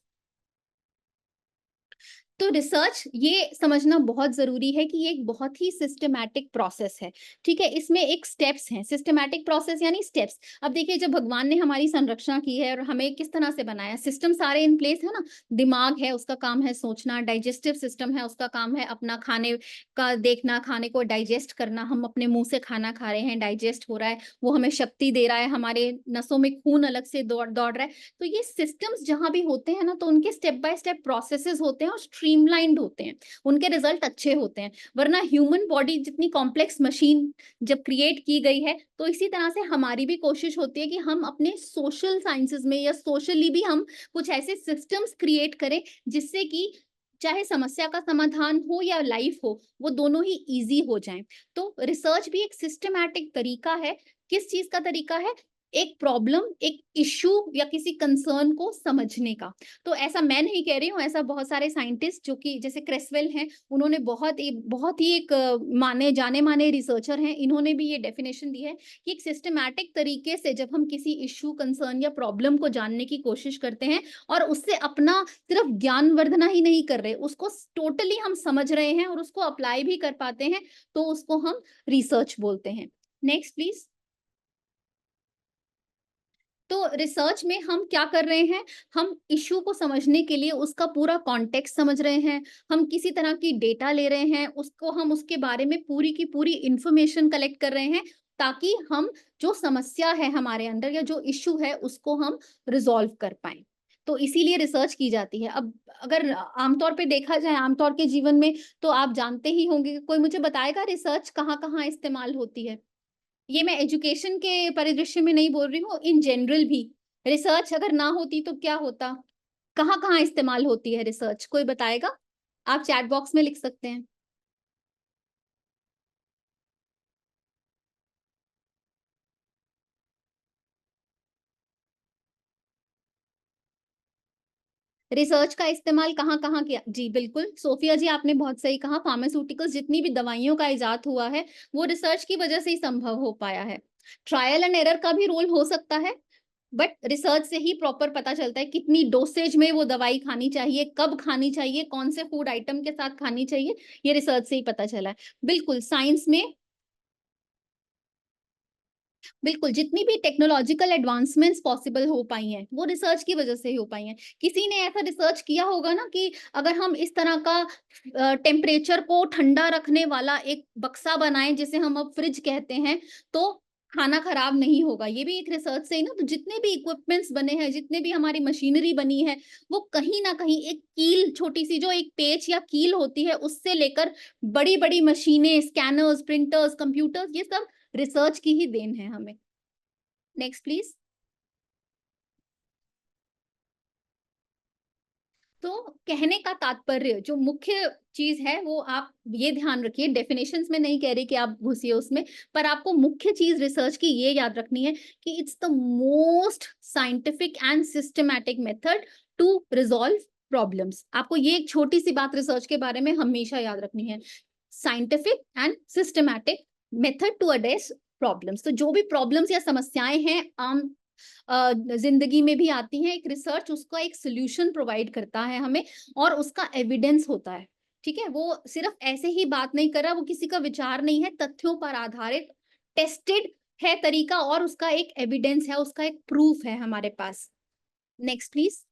तो रिसर्च ये समझना बहुत जरूरी है कि ये एक बहुत ही सिस्टमैटिक प्रोसेस है। ठीक है, इसमें एक स्टेप्स हैं, सिस्टमैटिक प्रोसेस यानी स्टेप्स। अब देखिए, जब भगवान ने हमारी संरचना की है और हमें किस तरह से बनाया, सिस्टम सारे इन प्लेस है ना। दिमाग है, उसका काम है सोचना, डाइजेस्टिव सिस्टम है, उसका काम है अपना खाने का देखना, खाने को डाइजेस्ट करना। हम अपने मुंह से खाना खा रहे हैं, डाइजेस्ट हो रहा है, वो हमें शक्ति दे रहा है, हमारे नसों में खून अलग से दौड़ दौड़ रहा है। तो ये सिस्टम्स जहां भी होते हैं ना, तो उनके स्टेप बाय स्टेप प्रोसेसेस होते हैं और स्ट्रीमलाइंड होते हैं, उनके रिजल्ट अच्छे होते हैं। वरना ह्यूमन बॉडी जितनी कॉम्प्लेक्स मशीन जब क्रिएट की गई है, तो इसी तरह से हमारी भी कोशिश होती है कि हम अपने सोशल साइंसेस में या सोशली भी हम कुछ ऐसे सिस्टम्स क्रिएट करें, जिससे कि चाहे समस्या का समाधान हो या लाइफ हो, वो दोनों ही इजी हो जाएं। तो रिसर्च भी एक सिस्टमैटिक तरीका है। किस चीज का तरीका है? एक प्रॉब्लम, एक इश्यू या किसी कंसर्न को समझने का। तो ऐसा मैं नहीं कह रही हूँ, ऐसा बहुत सारे साइंटिस्ट जो कि जैसे क्रेसवेल हैं, उन्होंने बहुत ही एक माने जाने माने रिसर्चर हैं, इन्होंने भी ये डेफिनेशन दी है कि एक सिस्टमैटिक तरीके से जब हम किसी इश्यू, कंसर्न या प्रॉब्लम को जानने की कोशिश करते हैं और उससे अपना सिर्फ ज्ञान वर्धना ही नहीं कर रहे, उसको टोटली हम समझ रहे हैं और उसको अप्लाई भी कर पाते हैं, तो उसको हम रिसर्च बोलते हैं। Next please. तो रिसर्च में हम क्या कर रहे हैं? हम इश्यू को समझने के लिए उसका पूरा कॉन्टेक्स्ट समझ रहे हैं, हम किसी तरह की डेटा ले रहे हैं, उसको हम उसके बारे में पूरी की पूरी इंफॉर्मेशन कलेक्ट कर रहे हैं, ताकि हम जो समस्या है हमारे अंदर या जो इश्यू है उसको हम रिजॉल्व कर पाए। तो इसीलिए रिसर्च की जाती है। अब अगर आमतौर पे देखा जाए, आमतौर के जीवन में, तो आप जानते ही होंगे, कोई मुझे बताएगा रिसर्च कहाँ कहाँ इस्तेमाल होती है? ये मैं एजुकेशन के परिदृश्य में नहीं बोल रही हूँ, इन जनरल भी रिसर्च अगर ना होती तो क्या होता? कहाँ कहाँ इस्तेमाल होती है रिसर्च, कोई बताएगा? आप चैट बॉक्स में लिख सकते हैं। रिसर्च का इस्तेमाल कहाँ कहाँ किया? जी बिल्कुल, सोफिया जी आपने बहुत सही कहा, फार्मास्यूटिकल्स, जितनी भी दवाइयों का इजाद हुआ है, वो रिसर्च की वजह से ही संभव हो पाया है। ट्रायल एंड एरर का भी रोल हो सकता है, बट रिसर्च से ही प्रॉपर पता चलता है कितनी डोसेज में वो दवाई खानी चाहिए, कब खानी चाहिए, कौन से फूड आइटम के साथ खानी चाहिए, ये रिसर्च से ही पता चला है। बिल्कुल, साइंस में बिल्कुल जितनी भी टेक्नोलॉजिकल एडवांसमेंट्स पॉसिबल हो पाई हैं, वो रिसर्च की वजह से ही हो पाई हैं। किसी ने ऐसा रिसर्च किया होगा ना कि अगर हम इस तरह का टेम्परेचर को ठंडा रखने वाला एक बक्सा बनाएं, जिसे हम अब फ्रिज कहते हैं, तो खाना खराब नहीं होगा। ये भी एक रिसर्च से ही ना। तो जितने भी इक्विपमेंट्स बने हैं, जितने भी हमारी मशीनरी बनी है, वो कहीं ना कहीं एक कील, छोटी सी जो एक पेच या कील होती है, उससे लेकर बड़ी बड़ी मशीनें, स्कैनर्स, प्रिंटर्स, कंप्यूटर्स, ये सब रिसर्च की ही देन है हमें। Next please. तो कहने का तात्पर्य, जो मुख्य चीज है, वो आप ये ध्यान रखिए, डेफिनेशंस में नहीं कह रही कि आप घुसिए उसमें, पर आपको मुख्य चीज रिसर्च की ये याद रखनी है कि it's the most scientific and systematic method to resolve problems. आपको ये एक छोटी सी बात रिसर्च के बारे में हमेशा याद रखनी है, scientific and systematic method to address problems. तो जो भी प्रॉब्लम्स या समस्याएं हैं आम जिंदगी में भी आती हैं, एक रिसर्च उसका एक सोल्यूशन प्रोवाइड करता है हमें, और उसका एविडेंस होता है। ठीक है, वो सिर्फ ऐसे ही बात नहीं कर रहा, वो किसी का विचार नहीं है, तथ्यों पर आधारित, टेस्टेड है तरीका और उसका एक एविडेंस है, उसका एक प्रूफ है हमारे पास। Next please.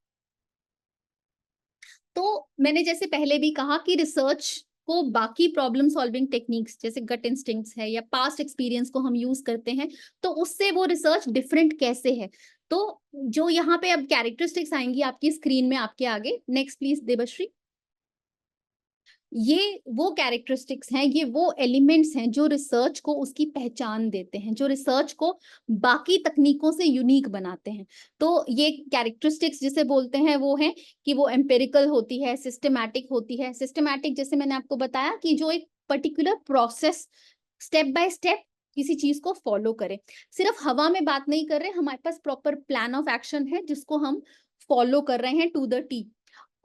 तो मैंने जैसे पहले भी कहा कि रिसर्च को बाकी प्रॉब्लम सॉल्विंग टेक्निक्स जैसे गट इंस्टिंक्ट्स है या पास्ट एक्सपीरियंस को हम यूज करते हैं, तो उससे वो रिसर्च डिफरेंट कैसे है। तो जो यहाँ पे अब कैरेक्टरिस्टिक्स आएंगी आपकी स्क्रीन में आपके आगे, नेक्स्ट प्लीज देबश्री। ये वो कैरेक्टरिस्टिक्स हैं, ये वो एलिमेंट्स हैं जो रिसर्च को उसकी पहचान देते हैं, जो रिसर्च को बाकी तकनीकों से यूनिक बनाते हैं। तो ये कैरेक्टरिस्टिक्स जिसे बोलते हैं वो है कि वो एम्पिरिकल होती है, सिस्टमैटिक होती है। सिस्टमैटिक जैसे मैंने आपको बताया कि जो एक particular process step by step किसी चीज को फॉलो करे। सिर्फ हवा में बात नहीं कर रहे, हमारे पास प्रॉपर प्लान ऑफ एक्शन है जिसको हम फॉलो कर रहे हैं टू द टी।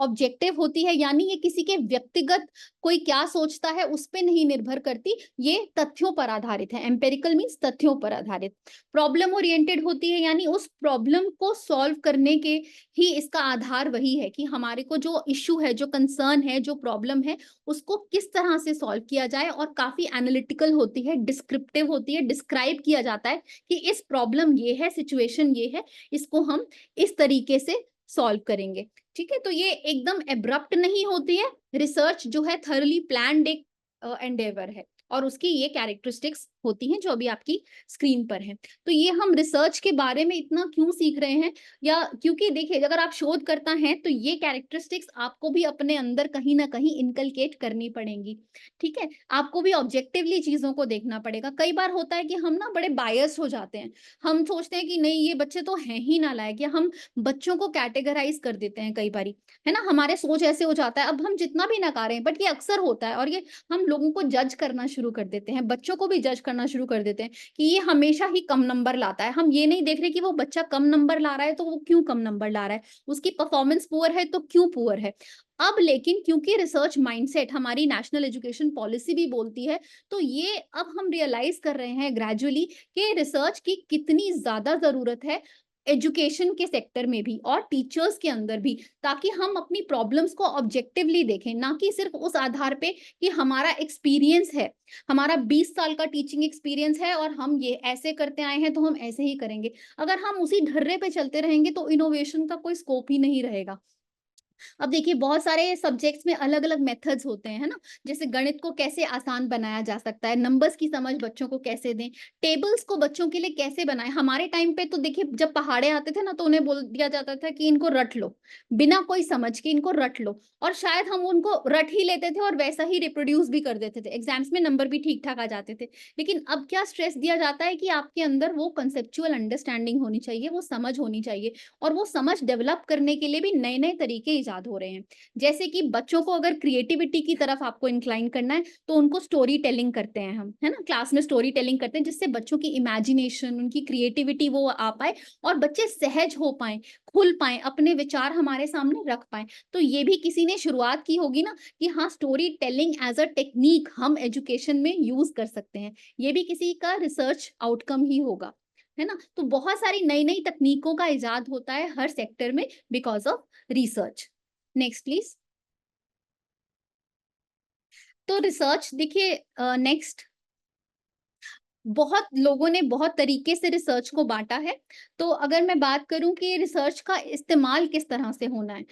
ऑब्जेक्टिव होती है, यानी ये किसी के व्यक्तिगत कोई क्या सोचता है उस पे नहीं निर्भर करती, ये तथ्यों पर आधारित है। एम्पेरिकल मींस तथ्यों पर आधारित। प्रॉब्लम ओरिएंटेड होती है, यानी उस प्रॉब्लम को सॉल्व करने के ही इसका आधार वही है कि हमारे को जो इश्यू है, जो कंसर्न है, जो प्रॉब्लम है, उसको किस तरह से सॉल्व किया जाए। और काफी एनालिटिकल होती है, डिस्क्रिप्टिव होती है, डिस्क्राइब किया जाता है कि इस प्रॉब्लम ये है, सिचुएशन ये है, इसको हम इस तरीके से सॉल्व करेंगे। ठीक है, तो ये एकदम एब्रप्ट नहीं होती है। रिसर्च जो है थर्ली प्लान्ड एक एंडेवर है और उसकी ये कैरेक्टरिस्टिक्स होती हैं जो अभी आपकी स्क्रीन पर है। तो ये हम रिसर्च के बारे में इतना क्यों सीख रहे हैं, या क्योंकि देखिए अगर आप शोधकर्ता हैं तो ये कैरेक्टरिस्टिक्स आपको भी अपने अंदर कहीं ना कहीं इनकलकेट करनी पड़ेंगी। ठीक है, आपको भी ऑब्जेक्टिवली चीजों को देखना पड़ेगा। कई बार होता है कि हम ना बड़े बायस हो जाते हैं, हम सोचते हैं कि नहीं ये बच्चे तो हैं ही नालायक, या हम बच्चों को कैटेगराइज कर देते हैं कई बारी, है ना, हमारे सोच ऐसे हो जाता है। अब हम जितना भी नकारें, बट ये अक्सर होता है, और ये हम लोगों को जज करना शुरू कर देते हैं, बच्चों को भी जज करना शुरू कर देते हैं कि ये हमेशा ही कम नंबर लाता है। हम ये नहीं देख रहे कि वो बच्चा कम नंबर ला रहा है तो वो क्यों कम नंबर ला रहा है, उसकी परफॉर्मेंस पुअर है तो क्यों पुअर है। अब लेकिन क्योंकि रिसर्च माइंडसेट हमारी नेशनल एजुकेशन पॉलिसी भी बोलती है, तो ये अब हम रियलाइज कर रहे हैं ग्रेजुअली कि रिसर्च की कितनी ज्यादा जरूरत है एजुकेशन के सेक्टर में भी और टीचर्स के अंदर भी, ताकि हम अपनी प्रॉब्लम्स को ऑब्जेक्टिवली देखें, ना कि सिर्फ उस आधार पे कि हमारा एक्सपीरियंस है, हमारा 20 साल का टीचिंग एक्सपीरियंस है और हम ये ऐसे करते आए हैं तो हम ऐसे ही करेंगे। अगर हम उसी ढर्रे पे चलते रहेंगे तो इनोवेशन का कोई स्कोप ही नहीं रहेगा। अब देखिए बहुत सारे सब्जेक्ट्स में अलग अलग मेथड्स होते हैं, है ना, जैसे गणित को कैसे आसान बनाया जा सकता है, नंबर्स की समझ बच्चों को कैसे दें, टेबल्स को बच्चों के लिए कैसे बनाएं। हमारे टाइम पे तो देखिए जब पहाड़े आते थे ना तो उन्हें बोल दिया जाता था कि इनको रट लो, बिना कोई समझ के इनको रट लो, और शायद हम उनको रट ही लेते थे और वैसा ही रिप्रोड्यूस भी कर देते थे, एग्जाम्स में नंबर भी ठीक ठाक आ जाते थे। लेकिन अब क्या स्ट्रेस दिया जाता है कि आपके अंदर वो कंसेप्चुअल अंडरस्टैंडिंग होनी चाहिए, वो समझ होनी चाहिए, और वो समझ डेवलप करने के लिए भी नए नए तरीके इजाद हो रहे हैं। जैसे कि बच्चों को अगर क्रिएटिविटी की तरफ आपको इंक्लाइन करना है तो उनको स्टोरी टेलिंग करते हैं हम, है ना, क्लास में स्टोरी टेलिंग करते हैं जिससे बच्चों की इमेजिनेशन, उनकी क्रिएटिविटी वो आ पाए और बच्चे सहज हो पाए, खुल पाए, अपने विचार हमारे सामने रख पाए। तो ये भी किसी ने शुरुआत की होगी ना कि हाँ story telling as a technique हम एजुकेशन में यूज कर सकते हैं, ये भी किसी का रिसर्च आउटकम ही होगा, है ना। तो बहुत सारी नई नई तकनीकों का इजाद होता है हर सेक्टर में because of research. Next please. तो रिसर्च देखिए, नेक्स्ट, बहुत लोगों ने बहुत तरीके से रिसर्च को बांटा है। तो अगर मैं बात करूं कि रिसर्च का इस्तेमाल किस तरह से होना है,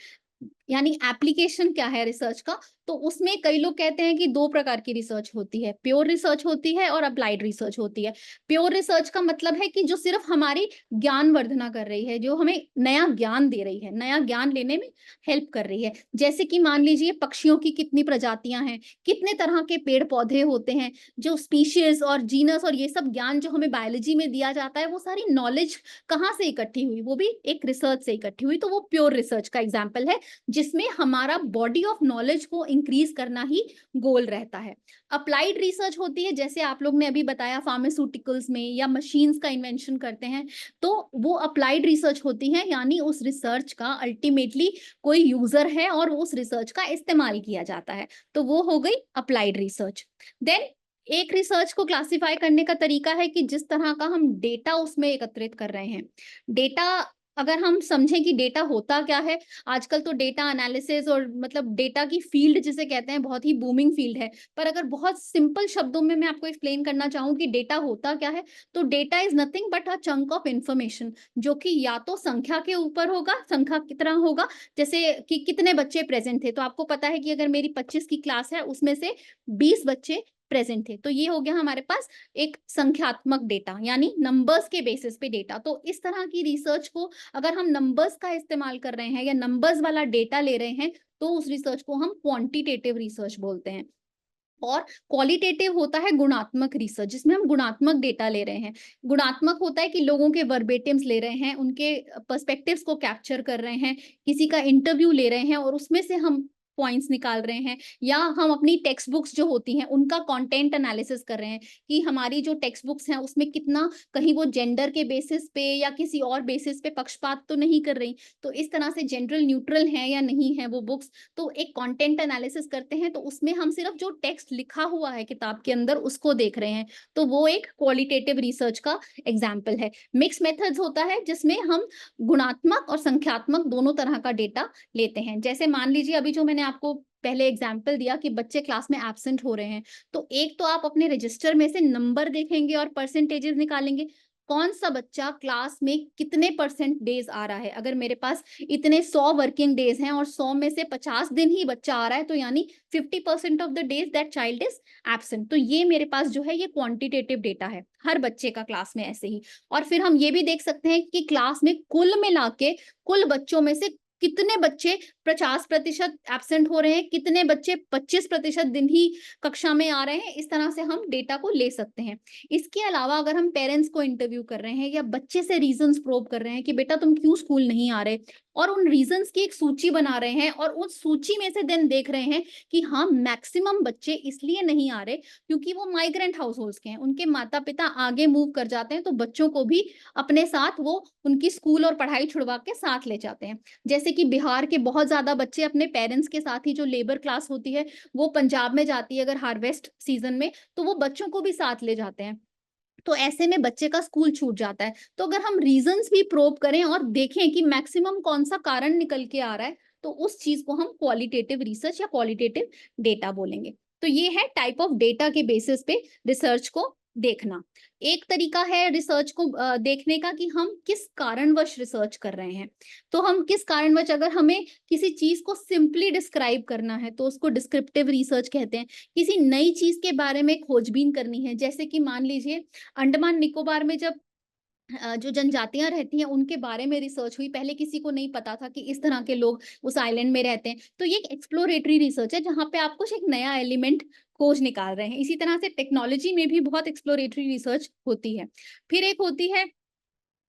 यानी एप्लीकेशन क्या है रिसर्च का, तो उसमें कई लोग कहते हैं कि दो प्रकार की रिसर्च होती है, प्योर रिसर्च होती है और अप्लाइड रिसर्च होती है। प्योर रिसर्च का मतलब है कि जो सिर्फ हमारी ज्ञान वर्धना कर रही है, जो हमें नया ज्ञान दे रही है, नया ज्ञान लेने में हेल्प कर रही है। जैसे कि मान लीजिए पक्षियों की कितनी प्रजातियां हैं, कितने तरह के पेड़ पौधे होते हैं, जो स्पीशीज और जीनस और ये सब ज्ञान जो हमें बायोलॉजी में दिया जाता है, वो सारी नॉलेज कहाँ से इकट्ठी हुई, वो भी एक रिसर्च से इकट्ठी हुई। तो वो प्योर रिसर्च का एग्जाम्पल है जिसमें हमारा बॉडी ऑफ नॉलेज को इंक्रीज करना ही गोल रहता है। अप्लाइड रिसर्च होती है, जैसे आप लोग ने अभी बताया फार्मास्यूटिकल्स में या मशीन्स का इन्वेंशन करते हैं, तो वो अप्लाइड रिसर्च होती है, यानी उस रिसर्च का अल्टीमेटली कोई यूजर है और उस रिसर्च का इस्तेमाल किया जाता है, तो वो हो गई अप्लाइड रिसर्च। देन एक रिसर्च को क्लासिफाई करने का तरीका है कि जिस तरह का हम डेटा उसमें एकत्रित कर रहे हैं, डेटा अगर हम समझें कि डेटा होता क्या है, आजकल तो डेटा एनालिसिस और मतलब डेटा की फील्ड जिसे कहते हैं बहुत ही बूमिंग फील्ड है। पर अगर बहुत सिंपल शब्दों में मैं आपको एक्सप्लेन करना चाहूँ कि डेटा होता क्या है, तो data is nothing but a chunk of information, जो कि या तो संख्या के ऊपर होगा, संख्या की तरह होगा, जैसे कि कितने बच्चे प्रेजेंट थे। तो आपको पता है कि अगर मेरी 25 की क्लास है, उसमें से 20 बच्चे प्रेजेंट थे, तो ये हो गया हमारे पास एक संख्यात्मक डेटा, यानी नंबर्स के बेसिस पे डेटा। तो इस तरह की रिसर्च को अगर हम नंबर्स का इस्तेमाल कर रहे हैं या नंबर्स वाला डेटा ले रहे हैं, तो उस रिसर्च को हम क्वांटिटेटिव रिसर्च बोलते हैं। और क्वालिटेटिव होता है गुणात्मक रिसर्च, जिसमें हम गुणात्मक डेटा ले रहे हैं। गुणात्मक होता है कि लोगों के वर्बेटिम्स ले रहे हैं, उनके पर्सपेक्टिव्स को कैप्चर कर रहे हैं, किसी का इंटरव्यू ले रहे हैं और उसमें से हम पॉइंट्स निकाल रहे हैं, या हम अपनी टेक्स्ट बुक्स जो होती हैं उनका कंटेंट एनालिसिस कर रहे हैं कि हमारी जो टेक्स्ट बुक्स हैं उसमें कितना कहीं वो जेंडर के बेसिस पे या किसी और बेसिस पे पक्षपात तो नहीं कर रही, तो इस तरह से जेंडर न्यूट्रल है या नहीं है वो बुक्स। तो एक कंटेंट एनालिसिस करते हैं, तो उसमें हम सिर्फ जो टेक्स्ट लिखा हुआ है किताब के अंदर उसको देख रहे हैं, तो वो एक क्वालिटेटिव रिसर्च का एग्जाम्पल है। मिक्स मेथड्स होता है जिसमें हम गुणात्मक और संख्यात्मक दोनों तरह का डेटा लेते हैं। जैसे मान लीजिए अभी जो मैंने आपको पहले एग्जाम्पल दिया कि बच्चे क्लास में एब्सेंट हो रहे हैं, तो एक तो आप अपने रजिस्टर में से नंबर देखेंगे और परसेंटेजेस निकालेंगे, कौन सा बच्चा क्लास में कितने परसेंट डेज आ रहा है। अगर मेरे पास इतने 100 वर्किंग डेज हैं और 100 में से 50 दिन ही बच्चा आ रहा है, तो यानी 50% of the days that child is absent. तो ये मेरे पास जो है ये क्वांटिटेटिव डेटा है हर बच्चे का क्लास में ऐसे ही। और फिर हम ये भी देख सकते हैं कि क्लास में कुल मिला के कुल बच्चों में से कितने बच्चे 50% एब्सेंट हो रहे हैं, कितने बच्चे 25% दिन ही कक्षा में आ रहे हैं। इस तरह से हम डेटा को ले सकते हैं। इसके अलावा अगर हम पेरेंट्स को इंटरव्यू कर रहे हैं या बच्चे से रीजंस प्रोब कर रहे हैं कि बेटा तुम क्यों स्कूल नहीं आ रहे, और उन रीजंस की एक सूची बना रहे हैं और उस सूची में से देन देख रहे हैं कि हाँ मैक्सिमम बच्चे इसलिए नहीं आ रहे क्योंकि वो माइग्रेंट हाउस होल्ड के हैं, उनके माता पिता आगे मूव कर जाते हैं, तो बच्चों को भी अपने साथ वो उनकी स्कूल और पढ़ाई छुड़वा के साथ ले जाते हैं। जैसे कि बिहार के बहुत ज्यादा बच्चे अपने पेरेंट्स के साथ ही, जो लेबर क्लास होती है वो पंजाब में जाती है अगर हार्वेस्ट सीजन में, तो वो बच्चों को भी साथ ले जाते हैं, तो ऐसे में बच्चे का स्कूल छूट जाता है। तो अगर हम रीजंस भी प्रोब करें और देखें कि मैक्सिमम कौन सा कारण निकल के आ रहा है, तो उस चीज को हम क्वालिटेटिव रिसर्च या क्वालिटेटिव डेटा बोलेंगे। तो ये है टाइप ऑफ डेटा के बेसिस पे रिसर्च को देखना। एक तरीका है रिसर्च को देखने का कि हम किस कारणवश रिसर्च कर रहे हैं। तो हम किस कारणवश, अगर हमें किसी चीज को सिंपली डिस्क्राइब करना है तो उसको डिस्क्रिप्टिव रिसर्च कहते हैं। किसी नई चीज के बारे में खोजबीन करनी है, जैसे कि मान लीजिए अंडमान निकोबार में जब जो जनजातियां रहती हैं उनके बारे में रिसर्च हुई, पहले किसी को नहीं पता था कि इस तरह के लोग उस आइलैंड में रहते हैं, तो ये एक एक्सप्लोरेटरी रिसर्च है जहां पे आप कुछ एक नया एलिमेंट खोज निकाल रहे हैं। इसी तरह से टेक्नोलॉजी में भी बहुत एक्सप्लोरेटरी रिसर्च होती है। फिर एक होती है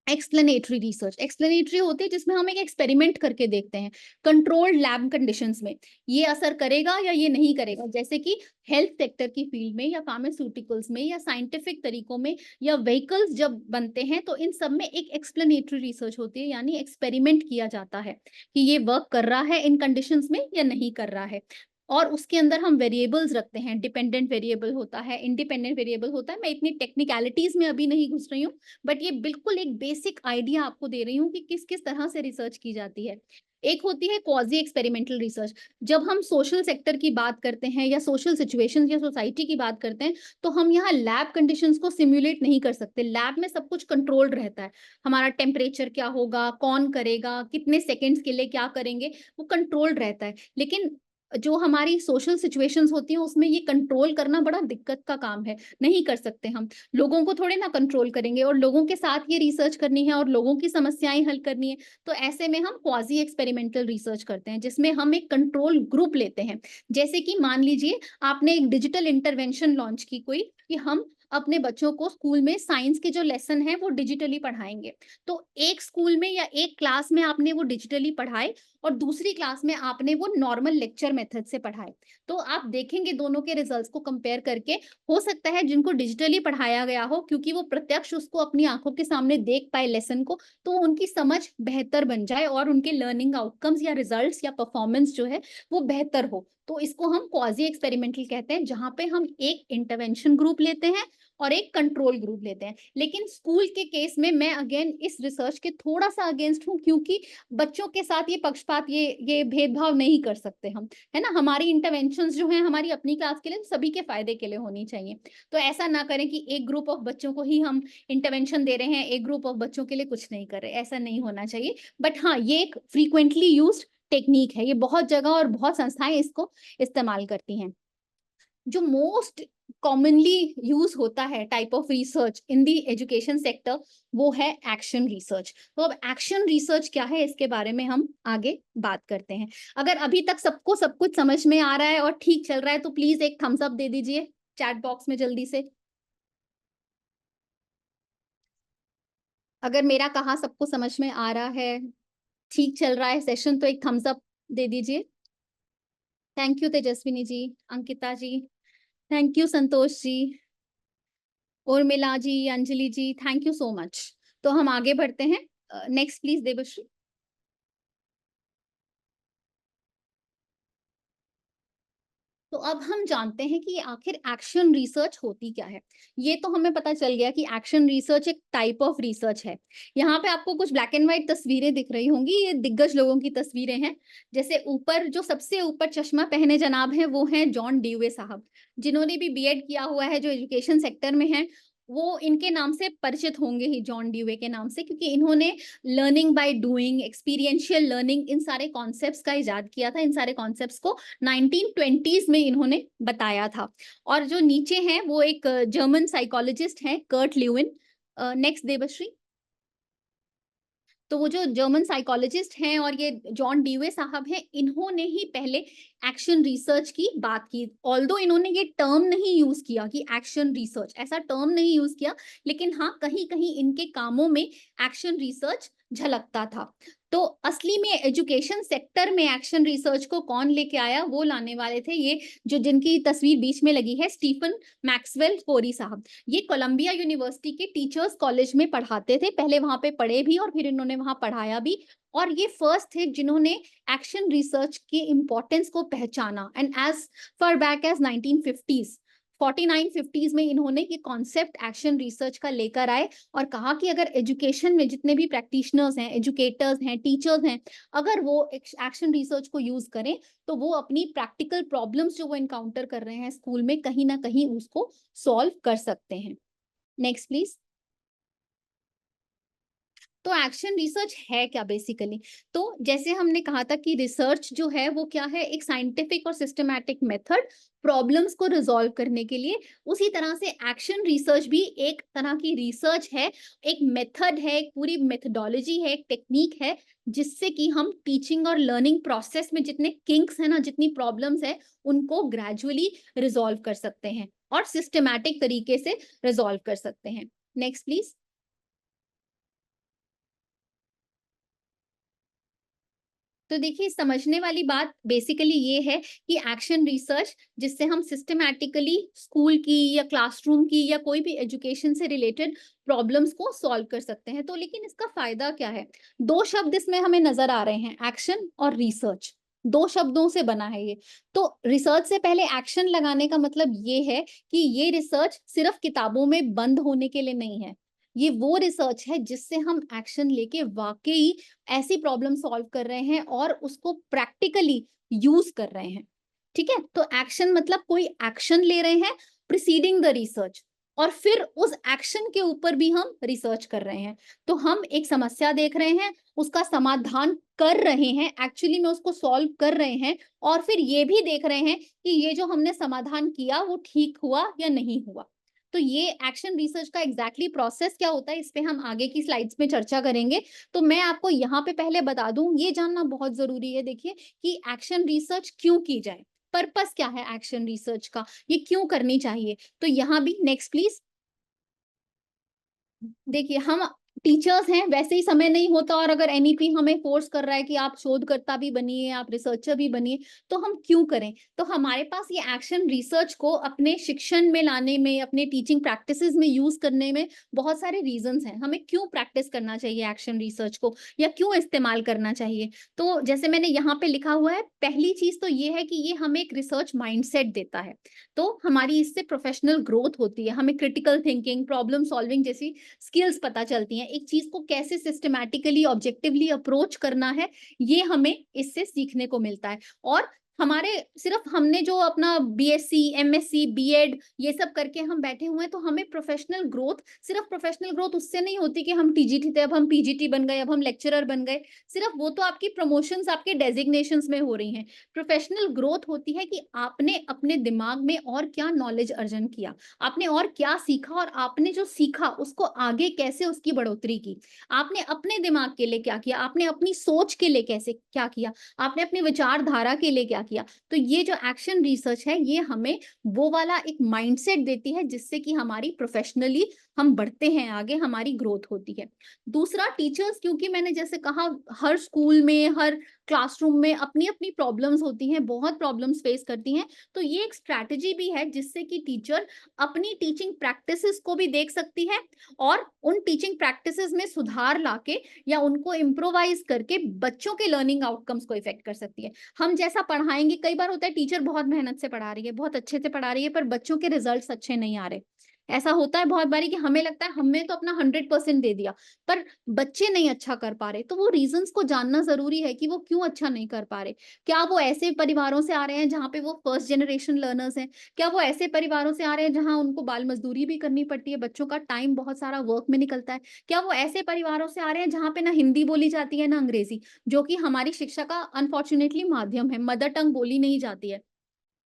एक्सप्लेनेटरी रिसर्च। एक्सप्लेनेटरी होती है जिसमें हम एक एक्सपेरिमेंट करके देखते हैं कंट्रोल्ड लैब कंडीशंस में, ये असर करेगा या ये नहीं करेगा। जैसे कि हेल्थ सेक्टर की फील्ड में या फार्मास्यूटिकल्स में या साइंटिफिक तरीकों में या व्हीकल्स जब बनते हैं, तो इन सब में एक एक्सप्लेनेटरी रिसर्च होती है, यानी एक्सपेरिमेंट किया जाता है कि ये वर्क कर रहा है इन कंडीशंस में या नहीं कर रहा है। और उसके अंदर हम वेरिएबल्स रखते हैं, डिपेंडेंट वेरिएबल होता है, इंडिपेंडेंट वेरिएबल होता है। मैं इतनी टेक्निकलिटीज में अभी नहीं घुस रही हूँ, बट ये बिल्कुल एक बेसिक आइडिया आपको दे रही हूँ कि किस किस तरह से रिसर्च की जाती है। एक होती है क्वाजी एक्सपेरिमेंटल रिसर्च। जब हम सोशल सेक्टर की बात करते हैं या सोशल सिचुएशंस या सोसाइटी की बात करते हैं, तो हम यहाँ लैब कंडीशंस को सिमुलेट नहीं कर सकते। लैब में सब कुछ कंट्रोल्ड रहता है, हमारा टेम्परेचर क्या होगा, कौन करेगा, कितने सेकेंड्स के लिए क्या करेंगे, वो कंट्रोल्ड रहता है। लेकिन जो हमारी सोशल सिचुएशंस होती हैं उसमें ये कंट्रोल करना बड़ा दिक्कत का काम है, नहीं कर सकते हम। लोगों को थोड़े ना कंट्रोल करेंगे, और लोगों के साथ ये रिसर्च करनी है और लोगों की समस्याएं हल करनी है। तो ऐसे में हम क्वाजी एक्सपेरिमेंटल रिसर्च करते हैं जिसमें हम एक कंट्रोल ग्रुप लेते हैं। जैसे कि मान लीजिए आपने एक डिजिटल इंटरवेंशन लॉन्च की कोई, कि हम अपने बच्चों को स्कूल में साइंस के जो लेसन है वो डिजिटली पढ़ाएंगे। तो एक स्कूल में या एक क्लास में आपने वो डिजिटली पढ़ाए और दूसरी क्लास में आपने वो नॉर्मल लेक्चर मेथड से पढ़ाए। तो आप देखेंगे दोनों के रिजल्ट्स को कंपेयर करके, हो सकता है जिनको डिजिटली पढ़ाया गया हो, क्योंकि वो प्रत्यक्ष उसको अपनी आंखों के सामने देख पाए लेसन को, तो उनकी समझ बेहतर बन जाए और उनके लर्निंग आउटकम्स या रिजल्ट्स या परफॉर्मेंस जो है वो बेहतर हो। तो इसको हम क्वाजी एक्सपेरिमेंटल कहते हैं, जहां पे हम एक इंटरवेंशन ग्रुप लेते हैं और एक कंट्रोल ग्रुप लेते हैं। लेकिन स्कूल के केस में मैं अगेन इस रिसर्च के थोड़ा सा अगेंस्ट हूँ, क्योंकि बच्चों के साथ ये पक्षपात, ये भेदभाव नहीं कर सकते हम, है ना। हमारी इंटरवेंशंस जो हैं हमारी अपनी क्लास के लिए, सभी के फायदे के लिए होनी चाहिए। तो ऐसा ना करें कि एक ग्रुप ऑफ बच्चों को ही हम इंटरवेंशन दे रहे हैं, एक ग्रुप ऑफ बच्चों के लिए कुछ नहीं कर रहे, ऐसा नहीं होना चाहिए। बट हाँ, ये एक फ्रीक्वेंटली यूज्ड टेक्निक है, ये बहुत जगह और बहुत संस्थाएं इसको इस्तेमाल करती हैं। जो मोस्ट कॉमनली यूज होता है type of research in the education sector, वो है एक्शन रिसर्च। तो अब एक्शन रिसर्च क्या है, इसके बारे में हम आगे बात करते हैं। अगर अभी तक सबको सब कुछ समझ में आ रहा है और ठीक चल रहा है, तो प्लीज एक थम्स अप दे दीजिए चैट बॉक्स में जल्दी से। अगर मेरा कहा सबको समझ में आ रहा है, ठीक चल रहा है सेशन, तो एक थम्स अप दे दीजिए। Thank you Tejaswini ji, Ankita ji, thank you Santosh ji, Urmila ji, Anjali ji, thank you so much. तो हम आगे बढ़ते हैं। Next please Devshree. तो अब हम जानते हैं कि आखिर एक्शन रिसर्च होती क्या है। ये तो हमें पता चल गया कि एक्शन रिसर्च एक टाइप ऑफ रिसर्च है। यहाँ पे आपको कुछ ब्लैक एंड व्हाइट तस्वीरें दिख रही होंगी, ये दिग्गज लोगों की तस्वीरें हैं। जैसे ऊपर जो सबसे ऊपर चश्मा पहने जनाब हैं, वो हैं जॉन ड्यूवे साहब, जिन्होंने भी बीएड किया हुआ है, जो एजुकेशन सेक्टर में है। वो इनके नाम से परिचित होंगे ही, जॉन ड्यूवे के नाम से, क्योंकि इन्होंने learning by doing, experiential learning, इन सारे कॉन्सेप्ट्स का इजाद किया था। इन सारे कॉन्सेप्ट्स को 1920s में इन्होंने बताया था। और जो नीचे हैं वो एक जर्मन साइकोलॉजिस्ट हैं, कर्ट ल्यूइन। नेक्स्ट देवश्री। तो वो जो जर्मन साइकोलॉजिस्ट हैं और ये जॉन डीवे साहब हैं, इन्होंने ही पहले एक्शन रिसर्च की बात की। ऑल्दो इन्होंने ये टर्म नहीं यूज किया कि एक्शन रिसर्च, ऐसा टर्म नहीं यूज किया, लेकिन हाँ कहीं कहीं इनके कामों में एक्शन रिसर्च झलकता था। तो असली में एजुकेशन सेक्टर में एक्शन रिसर्च को कौन लेके आया, वो लाने वाले थे ये जो जिनकी तस्वीर बीच में लगी है, स्टीफन मैक्सवेल कोरी साहब। ये कोलंबिया यूनिवर्सिटी के टीचर्स कॉलेज में पढ़ाते थे, पहले वहां पे पढ़े भी और फिर इन्होंने वहां पढ़ाया भी। और ये फर्स्ट थे जिन्होंने एक्शन रिसर्च के इंपॉर्टेंस को पहचाना। And as far back as 1950s, 4950s में इन्होंने ये कॉन्सेप्ट एक्शन रिसर्च का लेकर आए और कहा कि अगर एजुकेशन में जितने भी प्रैक्टिशनर्स हैं, एजुकेटर्स हैं, टीचर्स हैं, अगर वो एक्शन रिसर्च को यूज करें, तो वो अपनी प्रैक्टिकल प्रॉब्लम्स जो वो इनकाउंटर कर रहे हैं स्कूल में, कहीं ना कहीं उसको सॉल्व कर सकते हैं। Next please. तो एक्शन रिसर्च है क्या बेसिकली। तो जैसे हमने कहा था कि रिसर्च जो है वो क्या है, एक साइंटिफिक और सिस्टमैटिक मेथड प्रॉब्लम्स को रिजॉल्व करने के लिए। उसी तरह से एक्शन रिसर्च भी एक तरह की रिसर्च है, एक मेथड है, एक पूरी मेथडोलॉजी है, एक टेक्निक है, जिससे कि हम टीचिंग और लर्निंग प्रोसेस में जितने किंक्स है ना, जितनी प्रॉब्लम्स है, उनको ग्रेजुअली रिजॉल्व कर सकते हैं और सिस्टमैटिक तरीके से रिजॉल्व कर सकते हैं। Next please. तो देखिए, समझने वाली बात बेसिकली ये है कि एक्शन रिसर्च, जिससे हम सिस्टमैटिकली स्कूल की या क्लासरूम की या कोई भी एजुकेशन से रिलेटेड प्रॉब्लम्स को सॉल्व कर सकते हैं। तो लेकिन इसका फायदा क्या है। दो शब्द इसमें हमें नजर आ रहे हैं, एक्शन और रिसर्च, दो शब्दों से बना है ये। तो रिसर्च से पहले एक्शन लगाने का मतलब ये है कि ये रिसर्च सिर्फ किताबों में बंद होने के लिए नहीं है। ये वो रिसर्च है जिससे हम एक्शन लेके वाकई ऐसी प्रॉब्लम सॉल्व कर रहे हैं और उसको प्रैक्टिकली यूज कर रहे हैं। ठीक है, तो एक्शन मतलब कोई एक्शन ले रहे हैं प्रिसीडिंग द रिसर्च, और फिर उस एक्शन के ऊपर भी हम रिसर्च कर रहे हैं। तो हम एक समस्या देख रहे हैं, उसका समाधान कर रहे हैं, एक्चुअली में उसको सॉल्व कर रहे हैं, और फिर ये भी देख रहे हैं कि ये जो हमने समाधान किया वो ठीक हुआ या नहीं हुआ। तो ये एक्शन रिसर्च का एग्जैक्टली प्रोसेस क्या होता है, इस पे हम आगे की स्लाइड्स में चर्चा करेंगे। तो मैं आपको यहाँ पे पहले बता दूं, ये जानना बहुत जरूरी है, देखिए, कि एक्शन रिसर्च क्यों की जाए, पर्पस क्या है एक्शन रिसर्च का, ये क्यों करनी चाहिए। तो यहाँ भी नेक्स्ट प्लीज। देखिए, हम टीचर्स हैं, वैसे ही समय नहीं होता, और अगर एनईपी हमें फोर्स कर रहा है कि आप शोधकर्ता भी बनिए, आप रिसर्चर भी बनिए, तो हम क्यों करें? तो हमारे पास ये एक्शन रिसर्च को अपने शिक्षण में लाने में, अपने टीचिंग प्रैक्टिसेस में यूज करने में बहुत सारे रीजंस हैं। हमें क्यों प्रैक्टिस करना चाहिए एक्शन रिसर्च को, या क्यों इस्तेमाल करना चाहिए? तो जैसे मैंने यहाँ पे लिखा हुआ है, पहली चीज तो ये है कि ये हमें एक रिसर्च माइंडसेट देता है। तो हमारी इससे प्रोफेशनल ग्रोथ होती है, हमें क्रिटिकल थिंकिंग, प्रॉब्लम सॉल्विंग जैसी स्किल्स पता चलती हैं। एक चीज को कैसे सिस्टमैटिकली, ऑब्जेक्टिवली अप्रोच करना है, ये हमें इससे सीखने को मिलता है। और हमारे सिर्फ हमने जो अपना बीएससी, एमएससी, बीएड ये सब करके हम बैठे हुए हैं, तो हमें प्रोफेशनल ग्रोथ, सिर्फ प्रोफेशनल ग्रोथ उससे नहीं होती कि हम टीजीटी थे अब हम पीजीटी बन गए, अब हम लेक्चरर बन गए। सिर्फ वो तो आपकी प्रमोशंस, आपके डेजिग्नेशंस में हो रही हैं। प्रोफेशनल ग्रोथ होती है कि आपने अपने दिमाग में और क्या नॉलेज अर्जन किया, आपने और क्या सीखा, और आपने जो सीखा उसको आगे कैसे उसकी बढ़ोतरी की, आपने अपने दिमाग के लिए क्या किया, आपने अपनी सोच के लिए कैसे क्या किया, आपने अपनी विचारधारा के लिए क्या किया। तो ये जो एक्शन रिसर्च है, ये हमें वो वाला एक माइंडसेट देती है जिससे कि हमारी प्रोफेशनली हम बढ़ते हैं आगे, हमारी ग्रोथ होती है। दूसरा, टीचर्स, क्योंकि मैंने जैसे कहा हर स्कूल में, हर क्लासरूम में अपनी अपनी प्रॉब्लम्स होती हैं, बहुत प्रॉब्लम्स फेस करती हैं। तो ये एक स्ट्रैटेजी भी है जिससे कि टीचर अपनी टीचिंग प्रैक्टिसेस को भी देख सकती है, और उन टीचिंग प्रैक्टिसेस में सुधार लाके या उनको इम्प्रोवाइज करके बच्चों के लर्निंग आउटकम्स को इफेक्ट कर सकती है। हम जैसा पढ़ाएंगे, कई बार होता है टीचर बहुत मेहनत से पढ़ा रही है, बहुत अच्छे से पढ़ा रही है, पर बच्चों के रिजल्ट्स अच्छे नहीं आ रहे। ऐसा होता है बहुत बारी कि हमें लगता है हमने तो अपना 100% दे दिया, पर बच्चे नहीं अच्छा कर पा रहे। तो वो रीजंस को जानना जरूरी है कि वो क्यों अच्छा नहीं कर पा रहे। क्या वो ऐसे परिवारों से आ रहे हैं जहाँ पे वो फर्स्ट जनरेशन लर्नर्स हैं? क्या वो ऐसे परिवारों से आ रहे हैं जहाँ उनको बाल मजदूरी भी करनी पड़ती है, बच्चों का टाइम बहुत सारा वर्क में निकलता है? क्या वो ऐसे परिवारों से आ रहे हैं जहाँ पे ना हिंदी बोली जाती है ना अंग्रेजी, जो कि हमारी शिक्षा का अनफॉर्चुनेटली माध्यम है, मदर टंग बोली नहीं जाती है?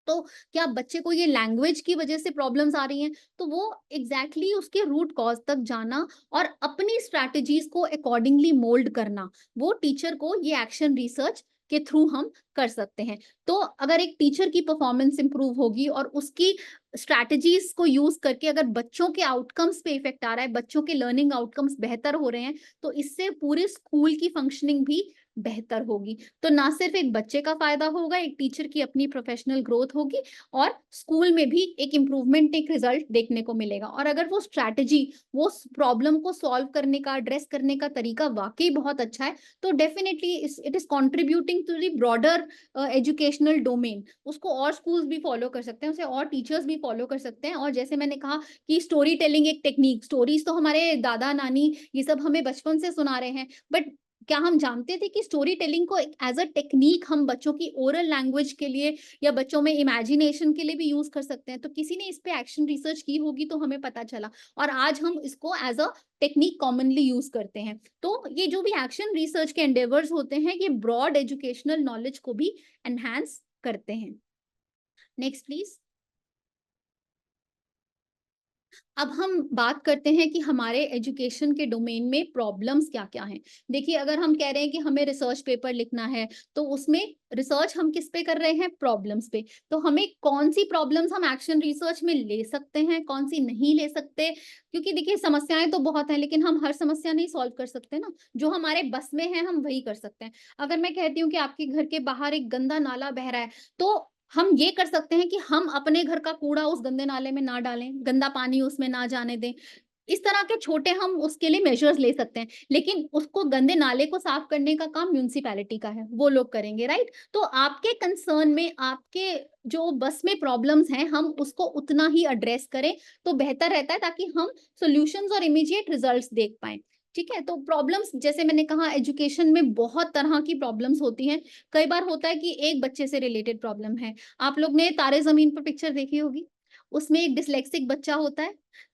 तो क्या बच्चे को ये लैंग्वेज की वजह से प्रॉब्लम्स आ रही हैं? तो वो एग्जैक्टली उसके रूट कॉज तक जाना और अपनी स्ट्रैटेजीज को अकॉर्डिंगली मोल्ड करना, वो टीचर को ये एक्शन रिसर्च के थ्रू हम कर सकते हैं। तो अगर एक टीचर की परफॉर्मेंस इंप्रूव होगी और उसकी स्ट्रैटेजीज को यूज करके अगर बच्चों के आउटकम्स पे इफेक्ट आ रहा है, बच्चों के लर्निंग आउटकम्स बेहतर हो रहे हैं, तो इससे पूरे स्कूल की फंक्शनिंग भी बेहतर होगी। तो ना सिर्फ एक बच्चे का फायदा होगा, एक टीचर की अपनी प्रोफेशनल ग्रोथ होगी, और स्कूल में भी एक इम्प्रूवमेंट, एक रिजल्ट देखने को मिलेगा। और अगर वो स्ट्रैटेजी, वो प्रॉब्लम को सॉल्व करने का, एड्रेस करने का तरीका वाकई बहुत अच्छा है, तो definitely it is contributing to the broader educational domain. उसको और स्कूल्स भी फॉलो कर सकते हैं, उसे और टीचर्स भी फॉलो कर सकते हैं। और जैसे मैंने कहा कि स्टोरी टेलिंग एक टेक्निक, स्टोरीज तो हमारे दादा नानी ये सब हमें बचपन से सुना रहे हैं, बट क्या हम जानते थे कि स्टोरी टेलिंग को एज अ टेक्निक हम बच्चों की ओरल लैंग्वेज के लिए या बच्चों में इमेजिनेशन के लिए भी यूज कर सकते हैं? तो किसी ने इस पे एक्शन रिसर्च की होगी तो हमें पता चला, और आज हम इसको as a technique commonly use करते हैं। तो ये जो भी एक्शन रिसर्च के एंडेवर्स होते हैं, ये ब्रॉड एजुकेशनल नॉलेज को भी एनहांस करते हैं। Next please. अब हम बात करते हैं कि हमारे एजुकेशन के डोमेन में प्रॉब्लम्स क्या क्या हैं। देखिए, अगर हम कह रहे हैं कि हमें रिसर्च पेपर लिखना है, तो उसमें रिसर्च हम किस पे कर रहे हैं? प्रॉब्लम्स पे। तो हमें कौन सी प्रॉब्लम्स हम एक्शन रिसर्च में ले सकते हैं, कौन सी नहीं ले सकते? क्योंकि देखिए, समस्याएं तो बहुत हैं, लेकिन हम हर समस्या नहीं सॉल्व कर सकते ना। जो हमारे बस में है हम वही कर सकते हैं। अगर मैं कहती हूँ कि आपके घर के बाहर एक गंदा नाला बह रहा है, तो हम ये कर सकते हैं कि हम अपने घर का कूड़ा उस गंदे नाले में ना डालें, गंदा पानी उसमें ना जाने दें। इस तरह के छोटे हम उसके लिए मेजर्स ले सकते हैं, लेकिन उसको गंदे नाले को साफ करने का काम म्युनिसिपैलिटी का है, वो लोग करेंगे, राइट? तो आपके कंसर्न में, आपके जो बस में प्रॉब्लम्स हैं, हम उसको उतना ही एड्रेस करें तो बेहतर रहता है, ताकि हम सॉल्यूशंस और इमीडिएट रिजल्ट्स देख पाएं। ठीक है? तो प्रॉब्लम्स, जैसे मैंने कहा, एजुकेशन में बहुत तरह की प्रॉब्लम्स होती हैं। कई बार होता है कि एक बच्चे से रिलेटेड प्रॉब्लम है। आप लोग ने तारे जमीन पर पिक्चर देखी होगी, उसमें एक डिसलेक्सिक बच्चा होता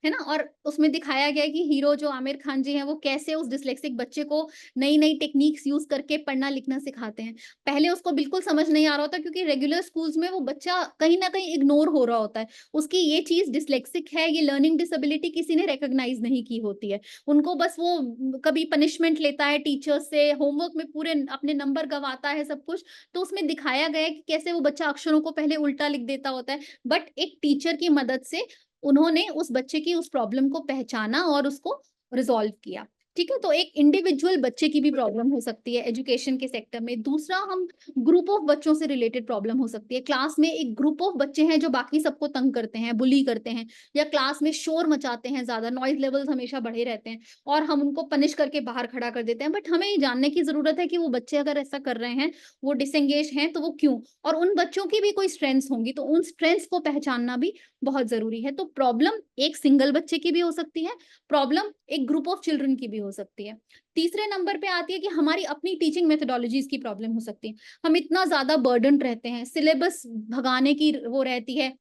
है ना? और उसमें दिखाया गया है कि हीरो जो आमिर खान जी हैं, वो कैसे उस डिसलेक्सिक बच्चे को नई नई टेक्निक्स यूज करके पढ़ना लिखना सिखाते हैं। पहले उसको बिल्कुल समझ नहीं आ रहा होता, क्योंकि रेगुलर स्कूल्स में वो बच्चा कहीं ना कहीं इग्नोर हो रहा होता है। उसकी ये चीज डिसलेक्सिक है, ये लर्निंग डिसेबिलिटी किसी ने रिकॉग्नाइज नहीं की होती है। उनको बस वो कभी पनिशमेंट लेता है टीचर से, होमवर्क में पूरे अपने नंबर गवाता है, सब कुछ। तो उसमें दिखाया गया है कि कैसे वो बच्चा अक्षरों को पहले उल्टा लिख देता होता है, बट एक टीचर की मदद से उन्होंने उस बच्चे की उस प्रॉब्लम को पहचाना और उसको रिजॉल्व किया। ठीक है। तो एक इंडिविजुअल बच्चे की भी प्रॉब्लम हो सकती है एजुकेशन के सेक्टर में। दूसरा, हम ग्रुप ऑफ बच्चों से रिलेटेड प्रॉब्लम हो सकती है। क्लास में एक ग्रुप ऑफ बच्चे हैं जो बाकी सबको तंग करते हैं, बुली करते हैं, या क्लास में शोर मचाते हैं, ज्यादा नॉइज लेवल्स हमेशा बढ़े रहते हैं, और हम उनको पनिश करके बाहर खड़ा कर देते हैं। बट हमें ये जानने की जरूरत है कि वो बच्चे अगर ऐसा कर रहे हैं, वो डिसएंगेज हैं, तो वो क्यों, और उन बच्चों की भी कोई स्ट्रेंथ्स होंगी, तो उन स्ट्रेंथ्स को पहचानना भी बहुत जरूरी है। तो प्रॉब्लम एक सिंगल बच्चे की भी हो सकती है, प्रॉब्लम एक ग्रुप ऑफ चिल्ड्रन की भी हो सकती है। तीसरे नंबर पे आती है कि हमारी अपनी टीचिंग मेथोडोलॉजीज की प्रॉब्लम हो सकती है। हम इतना ज्यादा बर्डन रहते हैं, सिलेबस भगाने की वो रहती है,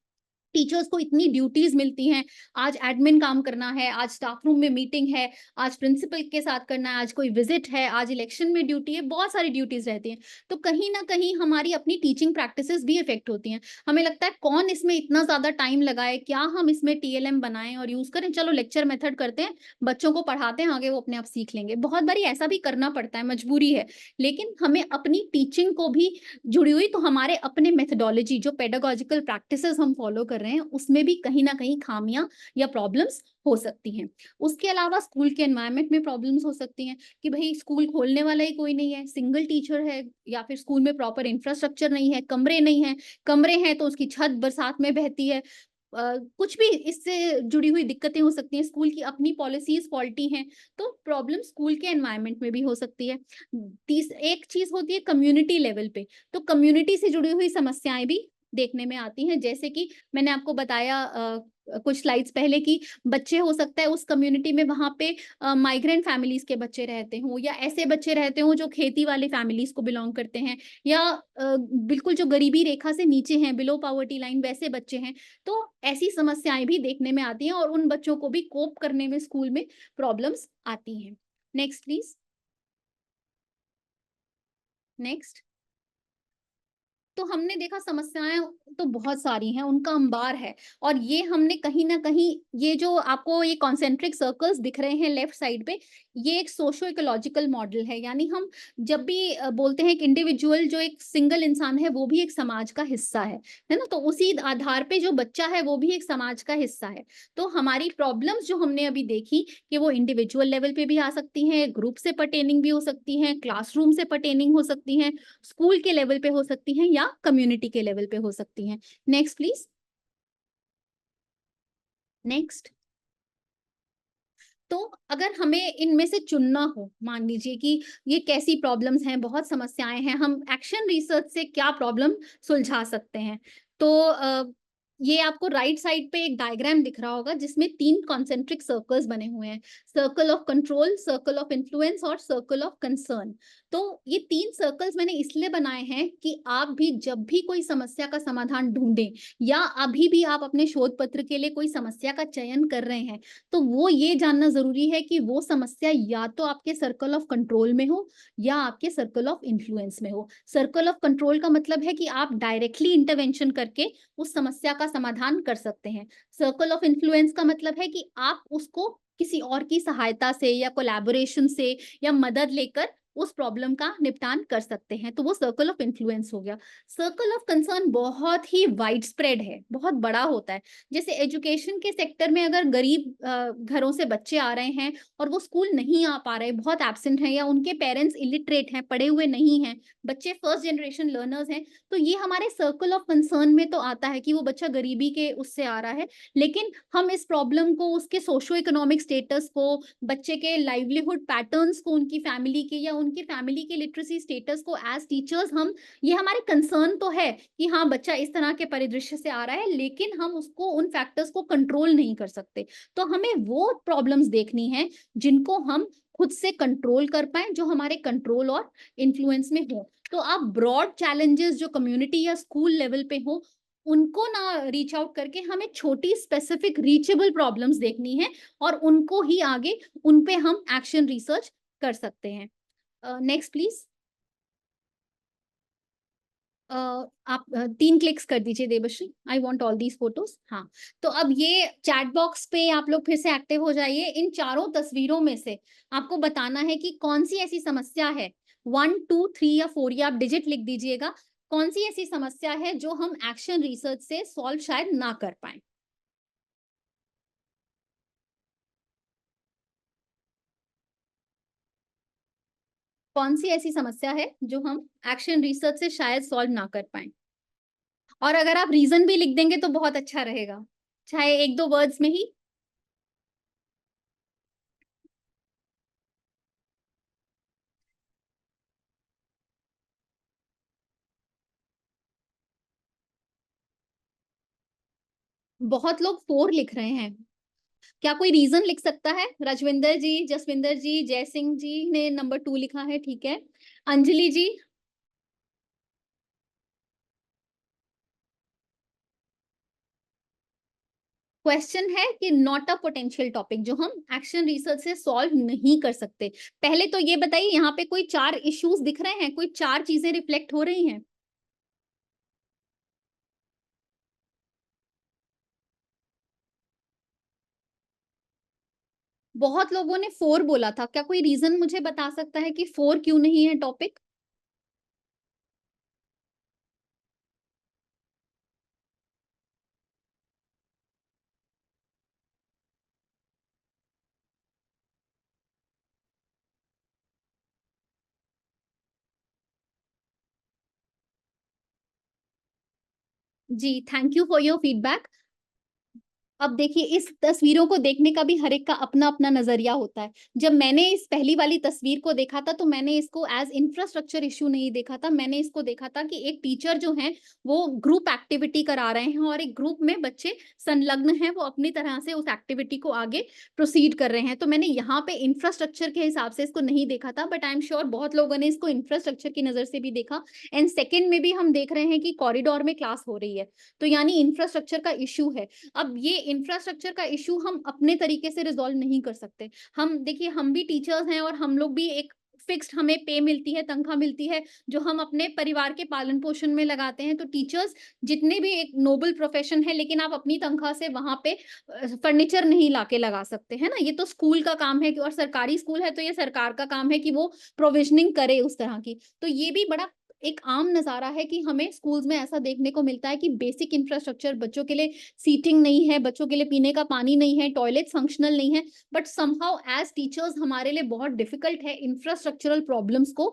टीचर्स को इतनी ड्यूटीज मिलती हैं, आज एडमिन काम करना है, आज स्टाफ रूम में मीटिंग है, आज प्रिंसिपल के साथ करना है, आज कोई विजिट है, आज इलेक्शन में ड्यूटी है, बहुत सारी ड्यूटीज रहती हैं। तो कहीं ना कहीं हमारी अपनी टीचिंग प्रैक्टिसेस भी इफेक्ट होती हैं। हमें लगता है कौन इसमें इतना ज्यादा टाइम लगाए, क्या हम इसमें टीएलएम बनाएं और यूज करें, चलो लेक्चर मेथड करते हैं, बच्चों को पढ़ाते हैं, आगे वो अपने आप सीख लेंगे। बहुत बारी ऐसा भी करना पड़ता है, मजबूरी है। लेकिन हमें अपनी टीचिंग को भी जुड़ी हुई, तो हमारे अपने मेथोडोलॉजी, जो पेडागोजिकल प्रैक्टिसेस हम फॉलो कर रहे हैं, उसमें भी कहीं ना कहीं खामियां या प्रॉब्लम्स हो सकती हैं। उसके अलावा स्कूल के एनवायरनमेंट में प्रॉब्लम्स हो सकती हैं कि भाई स्कूल खोलने वाला ही कोई नहीं है, सिंगल टीचर है, या फिर स्कूल में प्रॉपर इंफ्रास्ट्रक्चर नहीं है, कमरे नहीं है, कमरे हैं तो उसकी छत बरसात में बहती है, कुछ भी इससे जुड़ी हुई दिक्कतें हो सकती हैं, स्कूल की अपनी पॉलिसीज फॉल्टी हैं। तो प्रॉब्लम स्कूल के एनवायरनमेंट में भी हो सकती है। एक चीज होती है कम्युनिटी लेवल पे, तो कम्युनिटी से जुड़ी हुई समस्याएं भी देखने में आती हैं। जैसे कि मैंने आपको बताया कुछ स्लाइड्स पहले की, बच्चे हो सकता है उस कम्युनिटी में वहां पे माइग्रेंट फैमिलीज के बच्चे रहते हों, या ऐसे बच्चे रहते हों जो खेती वाले फैमिलीज को बिलोंग करते हैं, या बिल्कुल जो गरीबी रेखा से नीचे हैं, बिलो पॉवर्टी लाइन, वैसे बच्चे हैं। तो ऐसी समस्याएं भी देखने में आती हैं, और उन बच्चों को भी कोप करने में स्कूल में प्रॉब्लम्स आती हैं। Next please, next. तो हमने देखा समस्याएं तो बहुत सारी हैं, उनका अंबार है। और ये हमने कहीं ना कहीं, ये जो आपको ये कॉन्सेंट्रिक सर्कल्स दिख रहे हैं लेफ्ट साइड पे, ये एक सोशो इकोलॉजिकल मॉडल है। यानी हम जब भी बोलते हैं कि इंडिविजुअल, जो एक सिंगल इंसान है, वो भी एक समाज का हिस्सा है ना। तो उसी आधार पे जो बच्चा है वो भी एक समाज का हिस्सा है। तो हमारी प्रॉब्लम्स जो हमने अभी देखी, कि वो इंडिविजुअल लेवल पे भी आ सकती हैं, ग्रुप से पर्टेनिंग भी हो सकती हैं, क्लासरूम से पर्टेनिंग हो सकती हैं, स्कूल के लेवल पे हो सकती हैं, या कम्युनिटी के लेवल पे हो सकती हैं। Next please, next. तो अगर हमें इनमें से चुनना हो, मान लीजिए कि ये कैसी प्रॉब्लम्स हैं, बहुत समस्याएं हैं, हम एक्शन रिसर्च से क्या प्रॉब्लम सुलझा सकते हैं। तो ये आपको राइट साइड पे एक डायग्राम दिख रहा होगा, जिसमें 3 कॉन्सेंट्रिक सर्कल्स बने हुए हैं, circle of control, circle of influence और सर्कल ऑफ कंसर्न। तो ये 3 सर्कल्स मैंने इसलिए बनाए हैं कि आप भी जब भी कोई समस्या का समाधान ढूंढें, या अभी भी आप अपने शोध पत्र के लिए कोई समस्या का चयन कर रहे हैं, तो वो ये जानना जरूरी है कि वो समस्या या तो आपके सर्कल ऑफ कंट्रोल में हो, या आपके सर्कल ऑफ इन्फ्लुएंस में हो। सर्कल ऑफ कंट्रोल का मतलब है कि आप डायरेक्टली इंटरवेंशन करके उस समस्या का समाधान कर सकते हैं। सर्कल ऑफ इन्फ्लुएंस का मतलब है कि आप उसको किसी और की सहायता से, या कोलैबोरेशन से, या मदद लेकर उस प्रॉब्लम का निपटान कर सकते हैं। तो वो सर्कल ऑफ इन्फ्लुएंस हो गया। सर्कल ऑफ कंसर्न बहुत ही वाइड स्प्रेड है, बहुत बड़ा होता है। जैसे एजुकेशन के सेक्टर में, अगर गरीब घरों से बच्चे आ रहे हैं और वो स्कूल नहीं आ पा रहे, बहुत एब्सेंट हैं, या उनके पेरेंट्स इलिटरेट हैं, पढ़े हुए नहीं हैं, बच्चे फर्स्ट जनरेशन लर्नर्स हैं, तो ये हमारे सर्कल ऑफ कंसर्न में तो आता है कि वो बच्चा गरीबी के उससे आ रहा है। लेकिन हम इस प्रॉब्लम को, उसके सोशो इकोनॉमिक स्टेटस को, बच्चे के लाइवलीहुड पैटर्न्स को, उनकी फैमिली के या उनकी फैमिली के लिटरेसी स्टेटस को, एज टीचर्स हम, ये हमारे कंसर्न तो है कि हाँ बच्चा इस तरह के परिदृश्य से आ रहा है, लेकिन हम उसको, उन फैक्टर्स को कंट्रोल नहीं कर सकते। तो हमें वो प्रॉब्लम्स देखनी है जिनको हम खुद से कंट्रोल कर पाए, जो हमारे कंट्रोल और इन्फ्लुएंस में हो। तो आप ब्रॉड चैलेंजेस जो कम्युनिटी या स्कूल लेवल पे हो, उनको ना रीच आउट करके हमें छोटी स्पेसिफिक रीचेबल प्रॉब्लम्स देखनी है, और उनको ही आगे उन पे हम एक्शन रिसर्च कर सकते हैं। Next please. आप 3 क्लिक्स कर दीजिए Devshree, I want all these photos. हाँ, तो अब ये चैट बॉक्स पे आप लोग फिर से एक्टिव हो जाइए। इन चारों तस्वीरों में से आपको बताना है कि कौन सी ऐसी समस्या है, 1, 2, 3 या 4, या आप डिजिट लिख दीजिएगा, कौन सी ऐसी समस्या है जो हम एक्शन रिसर्च से सॉल्व शायद ना कर पाए। कौन सी ऐसी समस्या है जो हम एक्शन रिसर्च से शायद सॉल्व ना कर पाए। और अगर आप रीजन भी लिख देंगे तो बहुत अच्छा रहेगा, चाहे एक दो वर्ड्स में ही। बहुत लोग 4 लिख रहे हैं, क्या कोई रीजन लिख सकता है? राजविंदर जी, जसविंदर जी, जय सिंह जी ने नंबर 2 लिखा है, ठीक है। अंजलि जी। क्वेश्चन है कि नॉट अ पोटेंशियल टॉपिक, जो हम एक्शन रिसर्च से सॉल्व नहीं कर सकते। पहले तो ये बताइए, यहाँ पे कोई 4 इश्यूज दिख रहे हैं, कोई 4 चीजें रिफ्लेक्ट हो रही हैं? बहुत लोगों ने 4 बोला था, क्या कोई रीजन मुझे बता सकता है कि 4 क्यों नहीं है टॉपिक? जी, thank you for your feedback. अब देखिए, इस तस्वीरों को देखने का भी हर एक का अपना अपना नजरिया होता है। जब मैंने इस पहली वाली तस्वीर को देखा था तो मैंने इसको एज इंफ्रास्ट्रक्चर इशू नहीं देखा था, मैंने इसको देखा था कि एक टीचर जो है वो ग्रुप एक्टिविटी करा रहे हैं और एक ग्रुप में बच्चे संलग्न हैं, वो अपनी तरह से उस एक्टिविटी को आगे प्रोसीड कर रहे हैं। तो मैंने यहाँ पे इंफ्रास्ट्रक्चर के हिसाब से इसको नहीं देखा था, बट आई एम श्योर बहुत लोगों ने इसको इंफ्रास्ट्रक्चर की नजर से भी देखा। एंड सेकेंड में भी हम देख रहे हैं कि कॉरिडोर में क्लास हो रही है, तो यानी इंफ्रास्ट्रक्चर का इशू है। अब ये इंफ्रास्ट्रक्चर का इशू हम अपने तरीके से रिजॉल्व नहीं कर सकते। हम देखिए, हम भी टीचर्स हैं और हम लोग भी एक फिक्स्ड हमें पे मिलती है, तनख्वाह मिलती है, जो हम अपने परिवार के पालन पोषण में लगाते हैं। तो टीचर्स जितने भी एक नोबल प्रोफेशन है, लेकिन आप अपनी तनख्वाह से वहां पे फर्नीचर नहीं लाके लगा सकते, है ना। ये तो स्कूल का काम है और सरकारी स्कूल है तो ये सरकार का काम है कि वो प्रोविजनिंग करे उस तरह की। तो ये भी बड़ा एक आम नजारा है कि हमें स्कूल्स में ऐसा देखने को मिलता है कि बेसिक इंफ्रास्ट्रक्चर, बच्चों के लिए सीटिंग नहीं है, बच्चों के लिए पीने का पानी नहीं है, टॉयलेट फंक्शनल नहीं है। बट समहाउ एज टीचर्स हमारे लिए बहुत डिफिकल्ट है इंफ्रास्ट्रक्चरल प्रॉब्लम्स को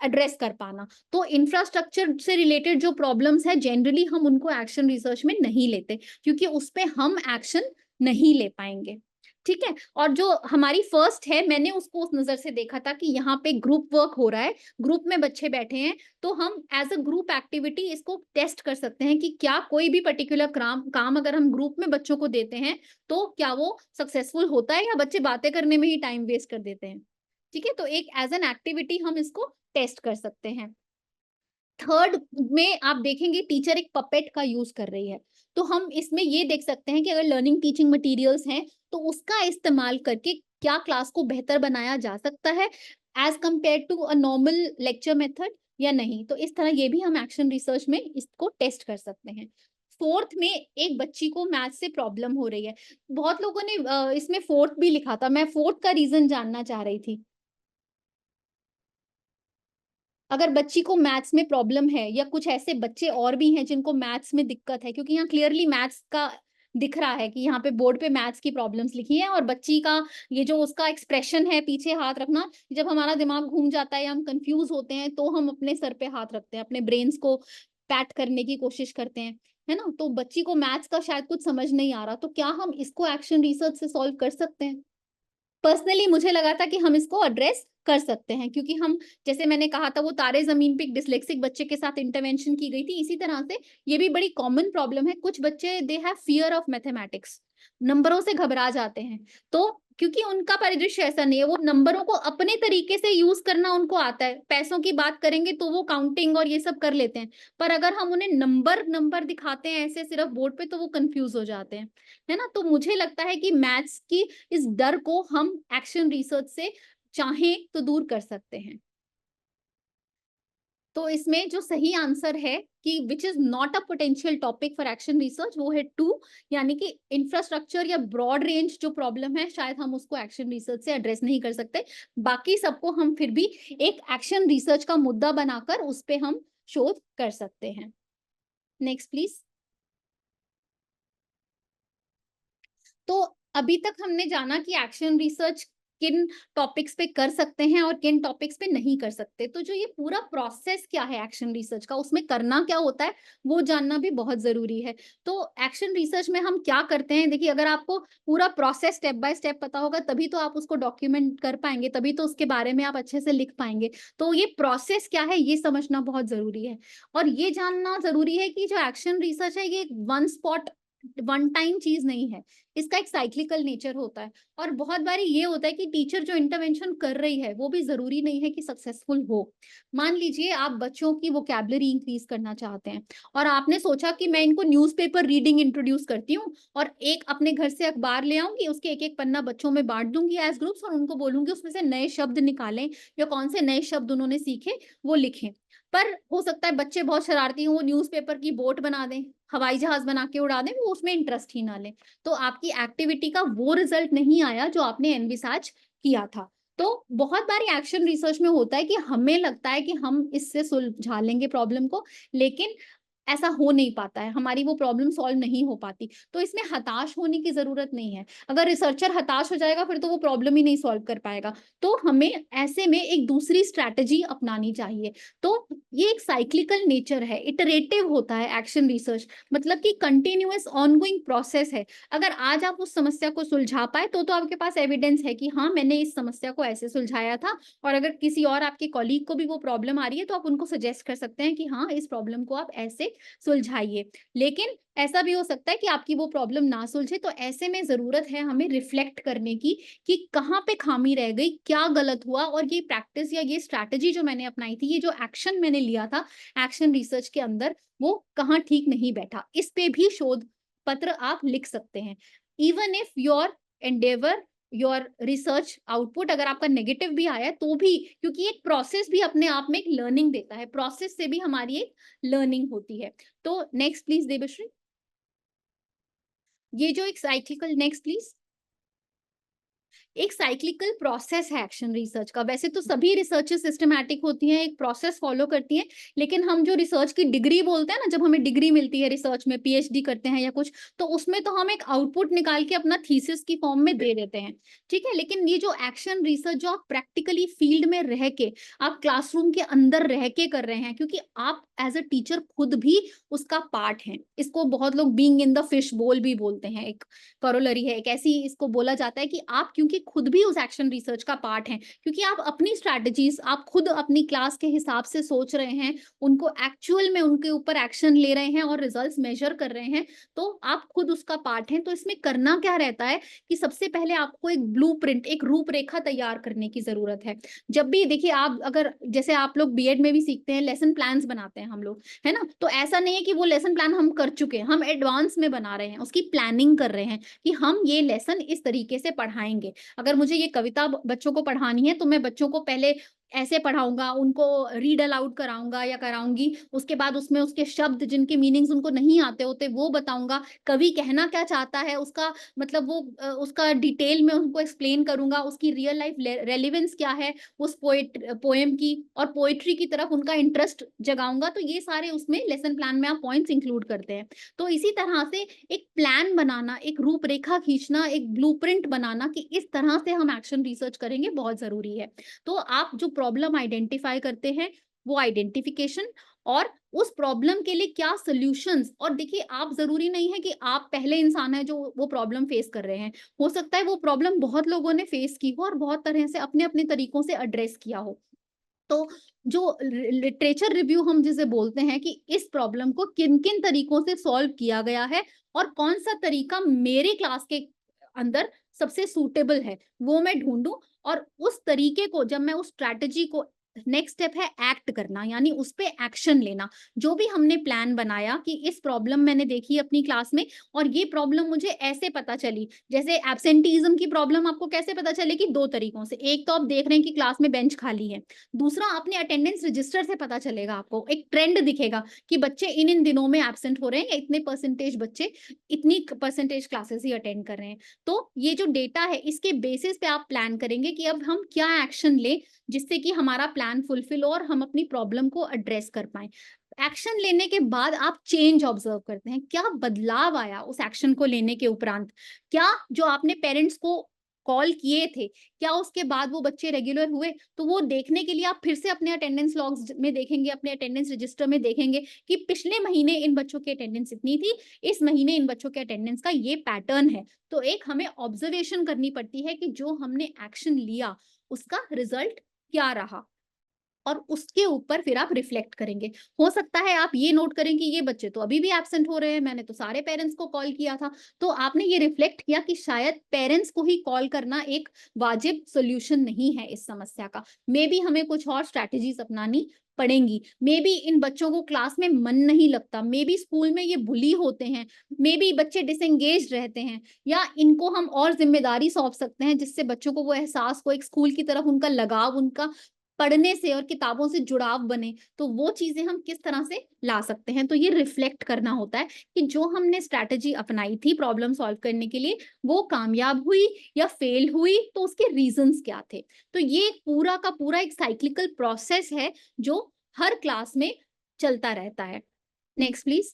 एड्रेस कर पाना। तो इंफ्रास्ट्रक्चर से रिलेटेड जो प्रॉब्लम्स है जनरली हम उनको एक्शन रिसर्च में नहीं लेते, क्योंकि उस पे हम एक्शन नहीं ले पाएंगे, ठीक है। और जो हमारी फर्स्ट है, मैंने उसको उस नजर से देखा था कि यहाँ पे ग्रुप वर्क हो रहा है, ग्रुप में बच्चे बैठे हैं, तो हम एज अ ग्रुप एक्टिविटी इसको टेस्ट कर सकते हैं कि क्या कोई भी पर्टिकुलर काम अगर हम ग्रुप में बच्चों को देते हैं तो क्या वो सक्सेसफुल होता है या बच्चे बातें करने में ही टाइम वेस्ट कर देते हैं, ठीक है। तो एक एज एन एक्टिविटी हम इसको टेस्ट कर सकते हैं। थर्ड में आप देखेंगे टीचर एक पपेट का यूज कर रही है, तो हम इसमें ये देख सकते हैं कि अगर लर्निंग टीचिंग मटेरियल्स हैं तो उसका इस्तेमाल करके क्या क्लास को बेहतर बनाया जा सकता है as compare to a normal lecture method या नहीं। तो इस तरह ये भी हम एक्शन रिसर्च में इसको टेस्ट कर सकते हैं। फोर्थ में एक बच्ची को मैथ से प्रॉब्लम हो रही है, बहुत लोगों ने इसमें फोर्थ भी लिखा था, मैं फोर्थ का रीजन जानना चाह रही थी। अगर बच्ची को मैथ्स में प्रॉब्लम है या कुछ ऐसे बच्चे और भी हैं जिनको मैथ्स में दिक्कत है, क्योंकि यहाँ क्लियरली मैथ्स का दिख रहा है कि यहाँ पे बोर्ड पे मैथ्स की प्रॉब्लम्स लिखी है, और बच्ची का ये जो उसका एक्सप्रेशन है पीछे हाथ रखना, जब हमारा दिमाग घूम जाता है या हम कंफ्यूज होते हैं तो हम अपने सर पे हाथ रखते हैं, अपने ब्रेन्स को पैट करने की कोशिश करते हैं, है ना। तो बच्ची को मैथ्स का शायद कुछ समझ नहीं आ रहा, तो क्या हम इसको एक्शन रिसर्च से सॉल्व कर सकते हैं? पर्सनली मुझे लगा था कि हम इसको एड्रेस कर सकते हैं, क्योंकि हम, जैसे मैंने कहा था, वो तारे जमीन पे एक डिसलेक्सिक बच्चे के साथ इंटरवेंशन की गई थी, इसी तरह से ये भी बड़ी कॉमन प्रॉब्लम है। कुछ बच्चे they have fear of mathematics, नंबरों से घबरा जाते हैं, तो क्योंकि उनका परिदृश्य ऐसा नहीं है, वो नंबरों को अपने तरीके से यूज करना उनको आता है। पैसों की बात करेंगे तो वो काउंटिंग और ये सब कर लेते हैं, पर अगर हम उन्हें नंबर नंबर दिखाते हैं ऐसे सिर्फ बोर्ड पे तो वो कंफ्यूज हो जाते हैं, है ना। तो मुझे लगता है कि मैथ्स की इस डर को हम एक्शन रिसर्च से चाहें तो दूर कर सकते हैं। तो इसमें जो सही आंसर है कि which is not a potential topic for action research, वो है 2, यानी कि इंफ्रास्ट्रक्चर या ब्रॉड रेंज जो प्रॉब्लम है शायद हम उसको एक्शन रिसर्च से एड्रेस नहीं कर सकते। बाकी सबको हम फिर भी एक एक्शन रिसर्च का मुद्दा बनाकर उस पर हम शोध कर सकते हैं। Next please. तो अभी तक हमने जाना कि एक्शन रिसर्च किन टॉपिक्स पे कर सकते हैं और किन टॉपिक्स पे नहीं कर सकते। तो जो ये पूरा प्रोसेस क्या है एक्शन रिसर्च का, उसमें करना क्या होता है, वो जानना भी बहुत जरूरी है। तो एक्शन रिसर्च में हम क्या करते हैं, देखिए अगर आपको पूरा प्रोसेस स्टेप बाय स्टेप पता होगा तभी तो आप उसको डॉक्यूमेंट कर पाएंगे, तभी तो उसके बारे में आप अच्छे से लिख पाएंगे। तो ये प्रोसेस क्या है ये समझना बहुत जरूरी है। और ये जानना जरूरी है कि जो एक्शन रिसर्च है ये वन स्पॉट वन टाइम चीज नहीं है, इसका एक साइक्लिकल नेचर होता है। और बहुत बारी ये होता है कि टीचर जो इंटरवेंशन कर रही है वो भी जरूरी नहीं है कि सक्सेसफुल हो। मान लीजिए आप बच्चों की वोकैबुलरी इंक्रीज करना चाहते हैं और आपने सोचा कि मैं इनको न्यूज़पेपर रीडिंग इंट्रोड्यूस करती हूँ और एक अपने घर से अखबार ले आऊंगी, उसके एक एक पन्ना बच्चों में बांट दूंगी एज ग्रुप्स और उनको बोलूंगी उसमें से नए शब्द निकालें या कौन से नए शब्द उन्होंने सीखे वो लिखें। पर हो सकता है बच्चे बहुत शरारती हों, वो न्यूज़पेपर की बोट बना दें, हवाई जहाज बना के उड़ा दें, वो उसमें इंटरेस्ट ही ना लें। तो आपकी एक्टिविटी का वो रिजल्ट नहीं आया जो आपने एनविसाज किया था। तो बहुत बारी एक्शन रिसर्च में होता है कि हमें लगता है कि हम इससे सुलझा लेंगे प्रॉब्लम को, लेकिन ऐसा हो नहीं पाता है, हमारी वो प्रॉब्लम सॉल्व नहीं हो पाती। तो इसमें हताश होने की जरूरत नहीं है। अगर रिसर्चर हताश हो जाएगा फिर तो वो प्रॉब्लम ही नहीं सॉल्व कर पाएगा। तो हमें ऐसे में एक दूसरी स्ट्रैटेजी अपनानी चाहिए। तो ये एक साइक्लिकल नेचर है, इटरेटिव होता है एक्शन रिसर्च, मतलब कि कंटिन्यूअस ऑनगोइंग प्रोसेस है। अगर आज आप उस समस्या को सुलझा पाए तो आपके पास एविडेंस है कि हाँ मैंने इस समस्या को ऐसे सुलझाया था। और अगर किसी और आपके कॉलीग को भी वो प्रॉब्लम आ रही है तो आप उनको सजेस्ट कर सकते हैं कि हाँ इस प्रॉब्लम को आप ऐसे सुलझाइए। लेकिन ऐसा भी हो सकता है कि आपकी वो प्रॉब्लम ना सुलझे, तो ऐसे में जरूरत है हमें रिफ्लेक्ट करने की कि कहाँ पे खामी रह गई, क्या गलत हुआ, और ये प्रैक्टिस या ये स्ट्रैटेजी जो मैंने अपनाई थी, ये जो एक्शन मैंने लिया था एक्शन रिसर्च के अंदर, वो कहाँ ठीक नहीं बैठा। इस पे भी शोध पत्र आप लिख सकते हैं। Even if your Endeavour, your research output अगर आपका नेगेटिव भी आया है तो भी, क्योंकि एक प्रोसेस भी अपने आप में एक लर्निंग देता है, प्रोसेस से भी हमारी एक लर्निंग होती है। तो नेक्स्ट प्लीज देवश्री, ये जो एक साइक्लिकल, नेक्स्ट प्लीज, एक साइक्लिकल प्रोसेस है एक्शन रिसर्च का। वैसे तो सभी रिसर्च सिस्टमैटिक होती हैं, एक प्रोसेस फॉलो करती हैं, लेकिन हम जो रिसर्च की डिग्री बोलते हैं ना, जब हमें डिग्री मिलती है रिसर्च में, पीएचडी करते हैं या कुछ, तो उसमें तो हम एक आउटपुट निकाल के अपना थीसिस की फॉर्म में दे देते हैं, ठीक है। लेकिन ये जो एक्शन रिसर्च जो आप प्रैक्टिकली फील्ड में रह के, आप क्लासरूम के अंदर रह के कर रहे हैं, क्योंकि आप एज अ टीचर खुद भी उसका पार्ट हैं। इसको बहुत लोग बीइंग इन द फिश बोल भी बोलते हैं, एक करोलरी है, एक ऐसी इसको बोला जाता है कि आप क्योंकि खुद भी उस एक्शन रिसर्च का पार्ट हैं, क्योंकि आप अपनी स्ट्रैटेजीज आप खुद अपनी क्लास के हिसाब से सोच रहे हैं, उनको एक्चुअल में उनके ऊपर एक्शन ले रहे हैं और रिजल्ट्स मेजर कर रहे हैं, तो आप खुद उसका पार्ट हैं। तो इसमें करना क्या रहता है कि सबसे पहले आपको एक ब्लूप्रिंट, एक रूपरेखा तैयार करने की जरूरत है। जब भी देखिए आप, अगर जैसे आप लोग बीएड में भी सीखते हैं, लेसन प्लान्स बनाते हैं हम लोग, है ना, तो ऐसा नहीं है कि वो लेसन प्लान हम कर चुके हैं, हम एडवांस में बना रहे हैं, उसकी प्लानिंग कर रहे हैं कि हम ये लेसन इस तरीके से पढ़ाएंगे। अगर मुझे ये कविता बच्चों को पढ़ानी है तो मैं बच्चों को पहले ऐसे पढ़ाऊंगा, उनको रीड अलाउड कराऊंगा या कराऊंगी, उसके बाद उसमें उसके शब्द जिनके मीनिंग्स उनको नहीं आते होते वो बताऊंगा, कवि कहना क्या चाहता है उसका मतलब वो उसका डिटेल में उनको एक्सप्लेन करूंगा, उसकी रियल लाइफ रेलिवेंस क्या है उस पोएम की, और पोएट्री की तरफ उनका इंटरेस्ट जगाऊंगा। तो ये सारे उसमें लेसन प्लान में आप पॉइंट्स इंक्लूड करते हैं। तो इसी तरह से एक प्लान बनाना, एक रूपरेखा खींचना, एक ब्लूप्रिंट बनाना कि इस तरह से हम एक्शन रिसर्च करेंगे, बहुत जरूरी है। तो आप जो प्रॉब्लम आइडेंटिफाई करते हैं वो आइडेंटिफिकेशन, और उस प्रॉब्लम के लिए क्या सॉल्यूशंस, और देखिए आप जरूरी नहीं है कि आप पहले इंसान है जो वो प्रॉब्लम फेस कर रहे हैं, हो सकता है वो प्रॉब्लम बहुत लोगों ने फेस की हो और बहुत तरह से अपने अपने तरीकों से एड्रेस किया हो। तो जो लिटरेचर रिव्यू हम जिसे बोलते हैं कि इस प्रॉब्लम को किन किन तरीकों से सॉल्व किया गया है और कौन सा तरीका मेरे क्लास के अंदर सबसे सूटेबल है, वो मैं ढूंढूं, और उस तरीके को जब मैं उस स्ट्रैटेजी को, नेक्स्ट स्टेप है एक्ट करना, यानी उस पे एक्शन लेना। जो भी हमने प्लान बनाया कि इस प्रॉब्लम मैंने देखी अपनी क्लास में और ये प्रॉब्लम मुझे ऐसे पता चली, जैसे एब्सेंटीज्म की प्रॉब्लम आपको कैसे पता चलेगी, दो तरीकों से, एक तो आप देख रहे हैं कि क्लास में बेंच खाली है, दूसरा अपने अटेंडेंस रजिस्टर से पता चलेगा, आपको एक ट्रेंड दिखेगा कि बच्चे इन इन दिनों में एब्सेंट हो रहे हैं, या इतने परसेंटेज बच्चे इतनी परसेंटेज क्लासेस ही अटेंड कर रहे हैं। तो ये जो डेटा है इसके बेसिस पे आप प्लान करेंगे कि अब हम क्या एक्शन लें जिससे कि हमारा प्लान फुलफिल हो और हम अपनी प्रॉब्लम को एड्रेस कर पाए। एक्शन लेने के बाद आप चेंज ऑब्जर्व करते हैं, क्या बदलाव आया उस एक्शन को लेने के उपरांत, क्या जो आपने पेरेंट्स को कॉल किए थे, क्या उसके बाद वो बच्चे रेगुलर हुए? तो वो देखने के लिए आप फिर से अपने अटेंडेंस लॉग्स में देखेंगे, अपने अटेंडेंस रजिस्टर में देखेंगे कि पिछले महीने इन बच्चों की अटेंडेंस इतनी थी, इस महीने इन बच्चों के अटेंडेंस का ये पैटर्न है। तो एक हमें ऑब्जर्वेशन करनी पड़ती है कि जो हमने एक्शन लिया उसका रिजल्ट क्या रहा, और उसके ऊपर फिर आप रिफ्लेक्ट करेंगे। हो सकता है आप ये नोट करें कि ये बच्चे तो अभी भी एब्सेंट हो रहे हैं, मैंने तो सारे पेरेंट्स को कॉल किया था। तो आपने ये रिफ्लेक्ट किया कि शायद पेरेंट्स को ही कॉल करना एक वाजिब सॉल्यूशन नहीं है इस समस्या का। मे बी हमें कुछ और स्ट्रैटेजीज अपनानी पड़ेंगी। मे बी इन बच्चों को क्लास में मन नहीं लगता, मे बी स्कूल में ये बुली होते हैं, मे बी बच्चे डिसएंगेज रहते हैं, या इनको हम और जिम्मेदारी सौंप सकते हैं जिससे बच्चों को वो एहसास हो, एक स्कूल की तरफ उनका लगाव, उनका पढ़ने से और किताबों से जुड़ाव बने। तो वो चीजें हम किस तरह से ला सकते हैं, तो ये रिफ्लेक्ट करना होता है कि जो हमने स्ट्रैटेजी अपनाई थी प्रॉब्लम सॉल्व करने के लिए, वो कामयाब हुई या फेल हुई, तो उसके रीजंस क्या थे। तो ये पूरा का पूरा एक साइक्लिकल प्रोसेस है जो हर क्लास में चलता रहता है। Next please.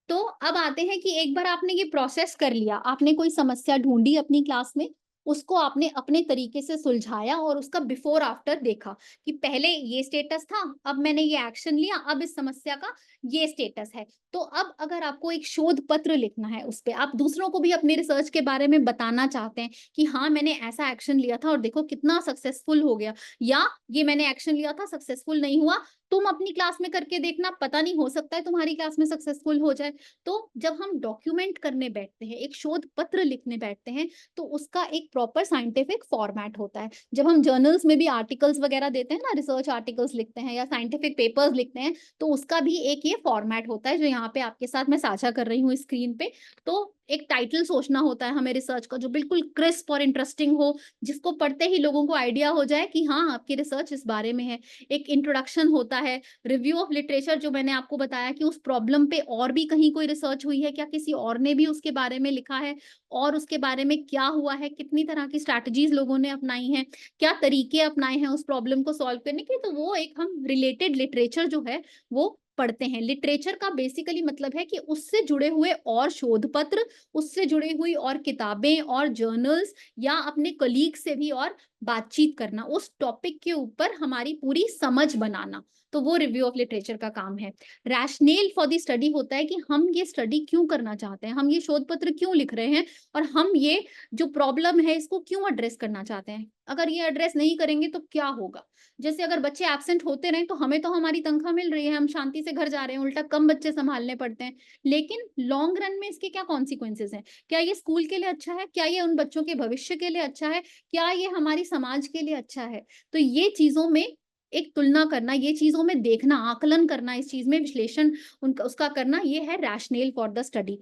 तो अब आते हैं कि एक बार आपने ये प्रोसेस कर लिया, आपने कोई समस्या ढूंढी अपनी क्लास में, उसको आपने अपने तरीके से सुलझाया और उसका बिफोर आफ्टर देखा कि पहले ये स्टेटस था, अब मैंने ये एक्शन लिया, अब इस समस्या का ये स्टेटस है। तो अब अगर आपको एक शोध पत्र लिखना है, उस पे आप दूसरों को भी अपने रिसर्च के बारे में बताना चाहते हैं कि हाँ मैंने ऐसा एक्शन लिया था और देखो कितना सक्सेसफुल हो गया, या ये मैंने एक्शन लिया था सक्सेसफुल नहीं हुआ, तुम अपनी क्लास में करके देखना, पता नहीं हो सकता है तुम्हारी क्लास में सक्सेसफुल हो जाए। तो जब हम डॉक्यूमेंट करने बैठते हैं, एक शोध पत्र लिखने बैठते हैं, तो उसका एक प्रॉपर साइंटिफिक फॉर्मेट होता है। जब हम जर्नल्स में भी आर्टिकल्स वगैरह देते हैं ना, रिसर्च आर्टिकल्स लिखते हैं या साइंटिफिक पेपर्स लिखते हैं, तो उसका भी एक ये फॉर्मेट होता है जो यहाँ पे आपके साथ मैं साझा कर रही हूँ स्क्रीन पे। तो एक टाइटल सोचना होता है हमें रिसर्च का जो बिल्कुल क्रिस्प और इंटरेस्टिंग हो, जिसको पढ़ते ही लोगों को आइडिया हो जाए कि हाँ आपकी रिसर्च इस बारे में है। एक इंट्रोडक्शन होता है, रिव्यू ऑफ लिटरेचर, जो मैंने आपको बताया कि उस प्रॉब्लम पे और भी कहीं कोई रिसर्च हुई है क्या, किसी और ने भी उसके बारे में लिखा है, और उसके बारे में क्या हुआ है, कितनी तरह की स्ट्रैटेजीज लोगों ने अपनाई हैं, क्या तरीके अपनाए हैं उस प्रॉब्लम को सॉल्व करने के। तो वो एक हम रिलेटेड लिटरेचर जो है वो पढ़ते हैं। लिटरेचर का बेसिकली मतलब है कि उससे जुड़े हुए और शोध पत्र, उससे जुड़ी हुई और किताबें और जर्नल्स, या अपने कलीग से भी और बातचीत करना, उस टॉपिक के ऊपर हमारी पूरी समझ बनाना। तो वो रिव्यू ऑफ लिटरेचर का काम है। रैशनेल फॉर द स्टडी होता है कि हम ये स्टडी क्यों करना चाहते हैं, हम ये शोध पत्र क्यों लिख रहे हैं, और हम ये जो प्रॉब्लम है इसको क्यों एड्रेस करना चाहते हैं। अगर ये एड्रेस नहीं करेंगे तो क्या होगा। जैसे अगर बच्चे एब्सेंट होते रहे तो हमें तो हमारी तनख्वाह मिल रही है, हम शांति से घर जा रहे हैं, उल्टा कम बच्चे संभालने पड़ते हैं। लेकिन लॉन्ग रन में इसके क्या कॉन्सिक्वेंसेस हैं, क्या ये स्कूल के लिए अच्छा है, क्या ये उन बच्चों के भविष्य के लिए अच्छा है, क्या ये हमारी समाज के लिए अच्छा है। तो ये चीजों में एक तुलना करना, ये चीजों में देखना, आकलन करना, इस चीज में विश्लेषण उनका उसका करना, ये है रैशनेल फॉर द स्टडी।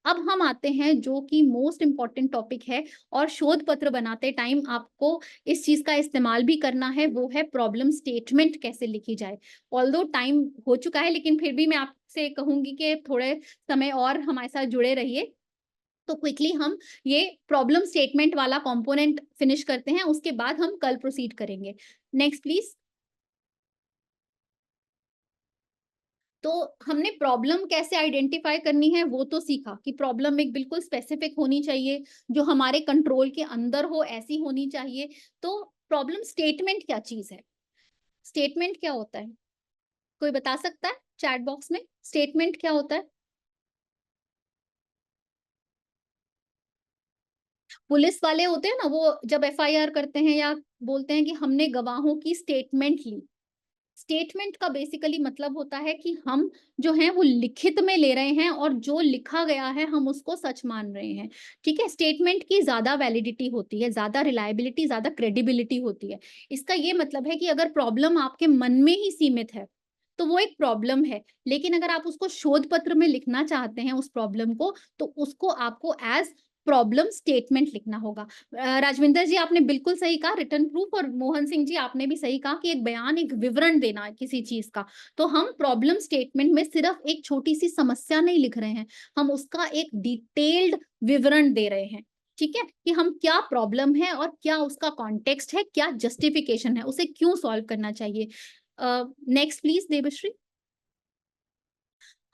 अब हम आते हैं जो कि मोस्ट इंपॉर्टेंट टॉपिक है, और शोध पत्र बनाते टाइम आपको इस चीज का इस्तेमाल भी करना है, वो है प्रॉब्लम स्टेटमेंट कैसे लिखी जाए। ऑल्दो टाइम हो चुका है, लेकिन फिर भी मैं आपसे कहूंगी कि थोड़े समय और हमारे साथ जुड़े रहिए। तो क्विकली हम ये प्रॉब्लम स्टेटमेंट वाला कंपोनेंट फिनिश करते हैं, उसके बाद हम कल प्रोसीड करेंगे। Next please. तो हमने प्रॉब्लम कैसे आइडेंटिफाई करनी है वो तो सीखा कि प्रॉब्लम एक बिल्कुल स्पेसिफिक होनी चाहिए, जो हमारे कंट्रोल के अंदर हो, ऐसी होनी चाहिए। तो प्रॉब्लम स्टेटमेंट क्या चीज है, स्टेटमेंट क्या होता है, कोई बता सकता है चैट बॉक्स में स्टेटमेंट क्या होता है। पुलिस वाले होते हैं ना, वो जब एफआईआर करते हैं या बोलते हैं कि हमने गवाहों की स्टेटमेंट ली, स्टेटमेंट का बेसिकली मतलब होता है कि हम जो है वो लिखित में ले रहे हैं, और जो लिखा गया है हम उसको सच मान रहे हैं। ठीक है, स्टेटमेंट की ज्यादा वैलिडिटी होती है, ज्यादा रिलायबिलिटी, ज्यादा क्रेडिबिलिटी होती है। इसका ये मतलब है कि अगर प्रॉब्लम आपके मन में ही सीमित है तो वो एक प्रॉब्लम है, लेकिन अगर आप उसको शोध पत्र में लिखना चाहते हैं उस प्रॉब्लम को, तो उसको आपको एज प्रॉब्लम स्टेटमेंट लिखना होगा। राजविंदर जी आपने बिल्कुल सही कहा, रिटर्न प्रूफ, और मोहन सिंह जी आपने भी सही कहा कि एक बयान, एक विवरण देना है किसी चीज का। तो हम प्रॉब्लम स्टेटमेंट में सिर्फ एक छोटी सी समस्या नहीं लिख रहे हैं, हम उसका एक डिटेल्ड विवरण दे रहे हैं। ठीक है, कि हम क्या प्रॉब्लम है और क्या उसका कॉन्टेक्स्ट है, क्या जस्टिफिकेशन है, उसे क्यों सॉल्व करना चाहिए। Next please Devshree.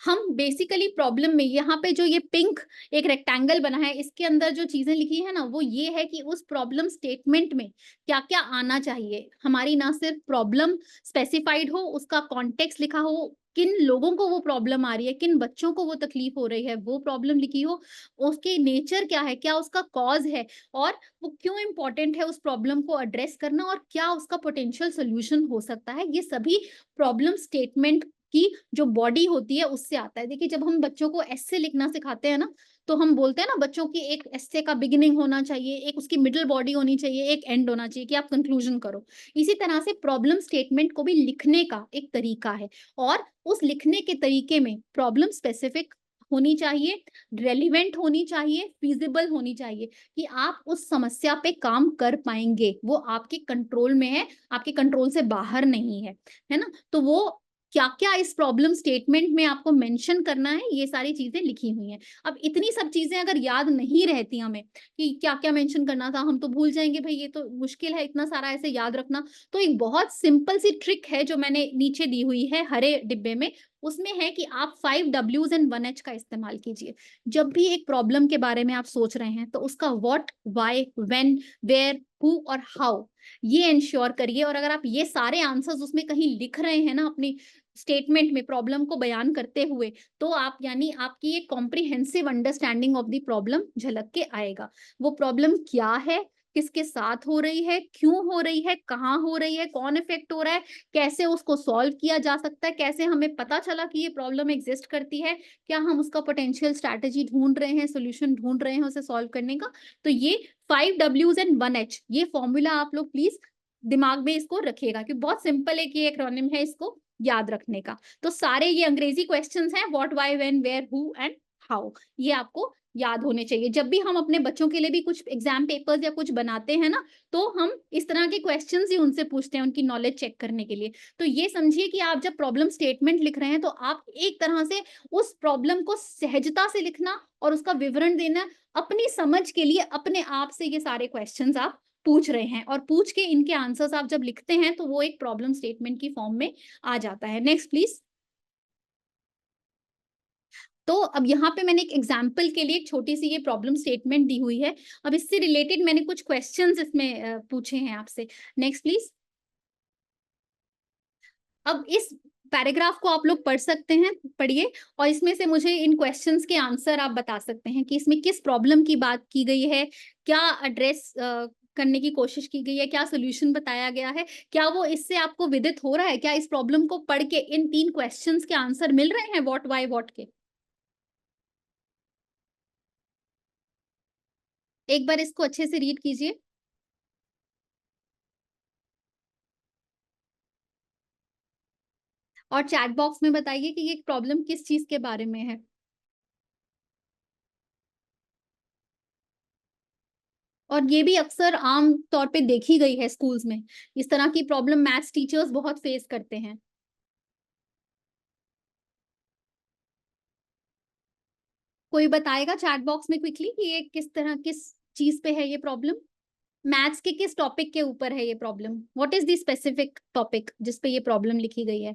हम बेसिकली प्रॉब्लम में यहाँ पे जो ये पिंक एक रेक्टेंगल बना है, इसके अंदर जो चीजें लिखी है ना, वो ये है कि उस प्रॉब्लम स्टेटमेंट में क्या क्या आना चाहिए। हमारी ना सिर्फ प्रॉब्लम स्पेसिफाइड हो, उसका कॉन्टेक्स्ट लिखा हो, किन लोगों को वो प्रॉब्लम आ रही है, किन बच्चों को वो तकलीफ हो रही है, वो प्रॉब्लम लिखी हो, उसकी नेचर क्या है, क्या उसका कॉज है, और वो क्यों इंपॉर्टेंट है उस प्रॉब्लम को एड्रेस करना, और क्या उसका पोटेंशियल सोल्यूशन हो सकता है। ये सभी प्रॉब्लम स्टेटमेंट की जो बॉडी होती है उससे आता है। देखिए, जब हम बच्चों को एस्से लिखना सिखाते हैं ना, तो हम बोलते हैं ना, बच्चों की एक एस्से का बिगिनिंग होना चाहिए, एक उसकी मिडिल बॉडी होनी चाहिए, एक एंड होना चाहिए कि आप कंक्लूजन करो। इसी तरह से प्रॉब्लम स्टेटमेंट को भी लिखने का एक तरीका है, और उस लिखने के तरीके में प्रॉब्लम स्पेसिफिक होनी चाहिए, रेलिवेंट होनी चाहिए, फीजिबल होनी चाहिए, कि आप उस समस्या पे काम कर पाएंगे, वो आपके कंट्रोल में है, आपके कंट्रोल से बाहर नहीं है ना। तो वो क्या क्या इस प्रॉब्लम स्टेटमेंट में आपको मेंशन करना है, ये सारी चीजें लिखी हुई हैं। अब इतनी सब चीजें अगर याद नहीं रहती हमें कि क्या क्या मेंशन करना था, हम तो भूल जाएंगे भाई, ये तो मुश्किल है इतना सारा ऐसे याद रखना। तो एक बहुत सिंपल सी ट्रिक है जो मैंने नीचे दी हुई है हरे डिब्बे में, उसमें है कि आप 5 Ws एंड 1 H का इस्तेमाल कीजिए। जब भी एक प्रॉब्लम के बारे में आप सोच रहे हैं, तो उसका what, why, when, where, who और हाउ, ये इंश्योर करिए। और अगर आप ये सारे आंसर्स उसमें कहीं लिख रहे हैं ना, अपनी स्टेटमेंट में प्रॉब्लम को बयान करते हुए, तो आप यानी आपकी एक comprehensive understanding of the problem झलक के आएगा। वो प्रॉब्लम क्या है, किसके साथ हो रही है, क्यों हो रही है, कहाँ हो रही है, कौन इफेक्ट हो रहा है, कैसे उसको सॉल्व किया जा सकता है, कैसे हमें पता चला कि ये प्रॉब्लम एग्जिस्ट करती है, क्या हम उसका पोटेंशियल स्ट्रैटेजी ढूंढ रहे हैं, सोल्यूशन ढूंढ रहे हैं उसे सॉल्व करने का। तो ये 5 Ws एंड 1 H, ये फॉर्मूला आप लोग प्लीज दिमाग में इसको रखिएगा, कि बहुत सिंपल एक ये एक्रोनिम है इसको याद रखने का। तो सारे ये अंग्रेजी क्वेश्चंस हैं, what, why, when, where, who and how, ये आपको याद होने चाहिए। जब भी हम अपने बच्चों के लिए भी कुछ एग्जाम पेपर्स या कुछ बनाते हैं ना, तो हम इस तरह के क्वेश्चंस ही उनसे पूछते हैं, उनकी नॉलेज चेक करने के लिए। तो ये समझिए कि आप जब प्रॉब्लम स्टेटमेंट लिख रहे हैं, तो आप एक तरह से उस प्रॉब्लम को सहजता से लिखना और उसका विवरण देना, अपनी समझ के लिए अपने आप से ये सारे क्वेश्चंस आप पूछ रहे हैं, और पूछ के इनके आंसर्स आप जब लिखते हैं, तो वो एक प्रॉब्लम स्टेटमेंट की फॉर्म में आ जाता है। Next please. तो अब यहाँ पे मैंने एक एग्जाम्पल के लिए एक छोटी सी ये प्रॉब्लम स्टेटमेंट दी हुई है। अब इससे रिलेटेड मैंने कुछ क्वेश्चंस इसमें पूछे हैं आपसे। Next please. अब इस पैराग्राफ को आप लोग पढ़ सकते हैं, पढ़िए, और इसमें से मुझे इन क्वेश्चंस के आंसर आप बता सकते हैं कि इसमें किस प्रॉब्लम की बात की गई है, क्या एड्रेस करने की कोशिश की गई है, क्या सोल्यूशन बताया गया है, क्या वो इससे आपको विदित हो रहा है, क्या इस प्रॉब्लम को पढ़ के इन 3 क्वेश्चंस के आंसर मिल रहे हैं, व्हाट, व्हाई, व्हाट के। एक बार इसको अच्छे से रीड कीजिए, और चैट बॉक्स में बताइए कि ये प्रॉब्लम किस चीज के बारे में है। और ये भी अक्सर आम तौर पे देखी गई है स्कूल्स में, इस तरह की प्रॉब्लम मैथ्स टीचर्स बहुत फेस करते हैं। कोई बताएगा चैट बॉक्स में क्विकली कि ये किस तरह, किस चीज पे है ये प्रॉब्लम, मैथ्स के किस टॉपिक के ऊपर है ये problem, what is the specific topic जिस पे ये प्रॉब्लम लिखी गई है।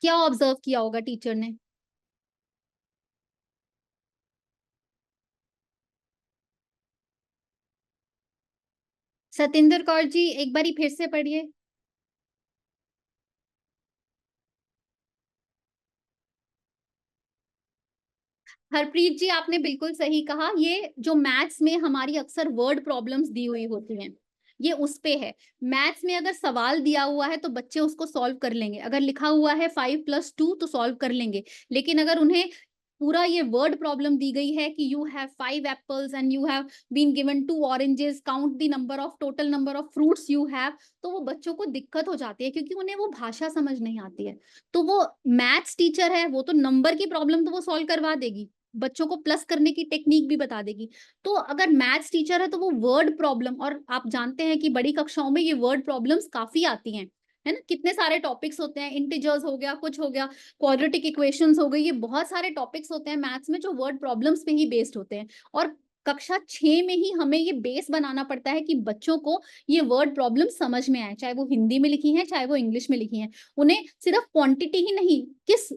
क्या ऑब्जर्व किया होगा टीचर ने। सतिंदर कौर जी, एक बार फिर से पढ़िए। हरप्रीत जी, आपने बिल्कुल सही कहा, ये जो मैथ्स में हमारी अक्सर वर्ड प्रॉब्लम्स दी हुई होती हैं, ये उस पे है। मैथ्स में अगर सवाल दिया हुआ है तो बच्चे उसको सॉल्व कर लेंगे, अगर लिखा हुआ है 5+2 तो सॉल्व कर लेंगे। लेकिन अगर उन्हें पूरा ये वर्ड प्रॉब्लम दी गई है कि you have 5 apples and you have been given 2 oranges, count the number of, total number of fruits you have, तो वो बच्चों को दिक्कत हो जाती है, क्योंकि उन्हें वो भाषा समझ नहीं आती है। तो वो मैथ्स टीचर है, वो तो नंबर की प्रॉब्लम तो वो सॉल्व करवा देगी, बच्चों को प्लस करने की टेक्निक भी बता देगी। तो अगर मैथ्स टीचर है, तो वो वर्ड प्रॉब्लम, और आप जानते हैं कि बड़ी कक्षाओं में ये वर्ड प्रॉब्लम्स काफी आती हैं, है ना, कितने सारे टॉपिक्स होते हैं, इंटीजर्स हो गया, कुछ हो गया, क्वाड्रेटिक इक्वेशंस हो गई, ये बहुत सारे टॉपिक्स होते हैं मैथ्स में जो वर्ड प्रॉब्लम्स पे ही बेस्ड होते हैं। और कक्षा 6 में ही हमें ये बेस बनाना पड़ता है कि बच्चों को ये वर्ड प्रॉब्लम समझ में आए, चाहे वो हिंदी में लिखी है, चाहे वो इंग्लिश में लिखी है। उन्हें सिर्फ क्वांटिटी ही नहीं, किस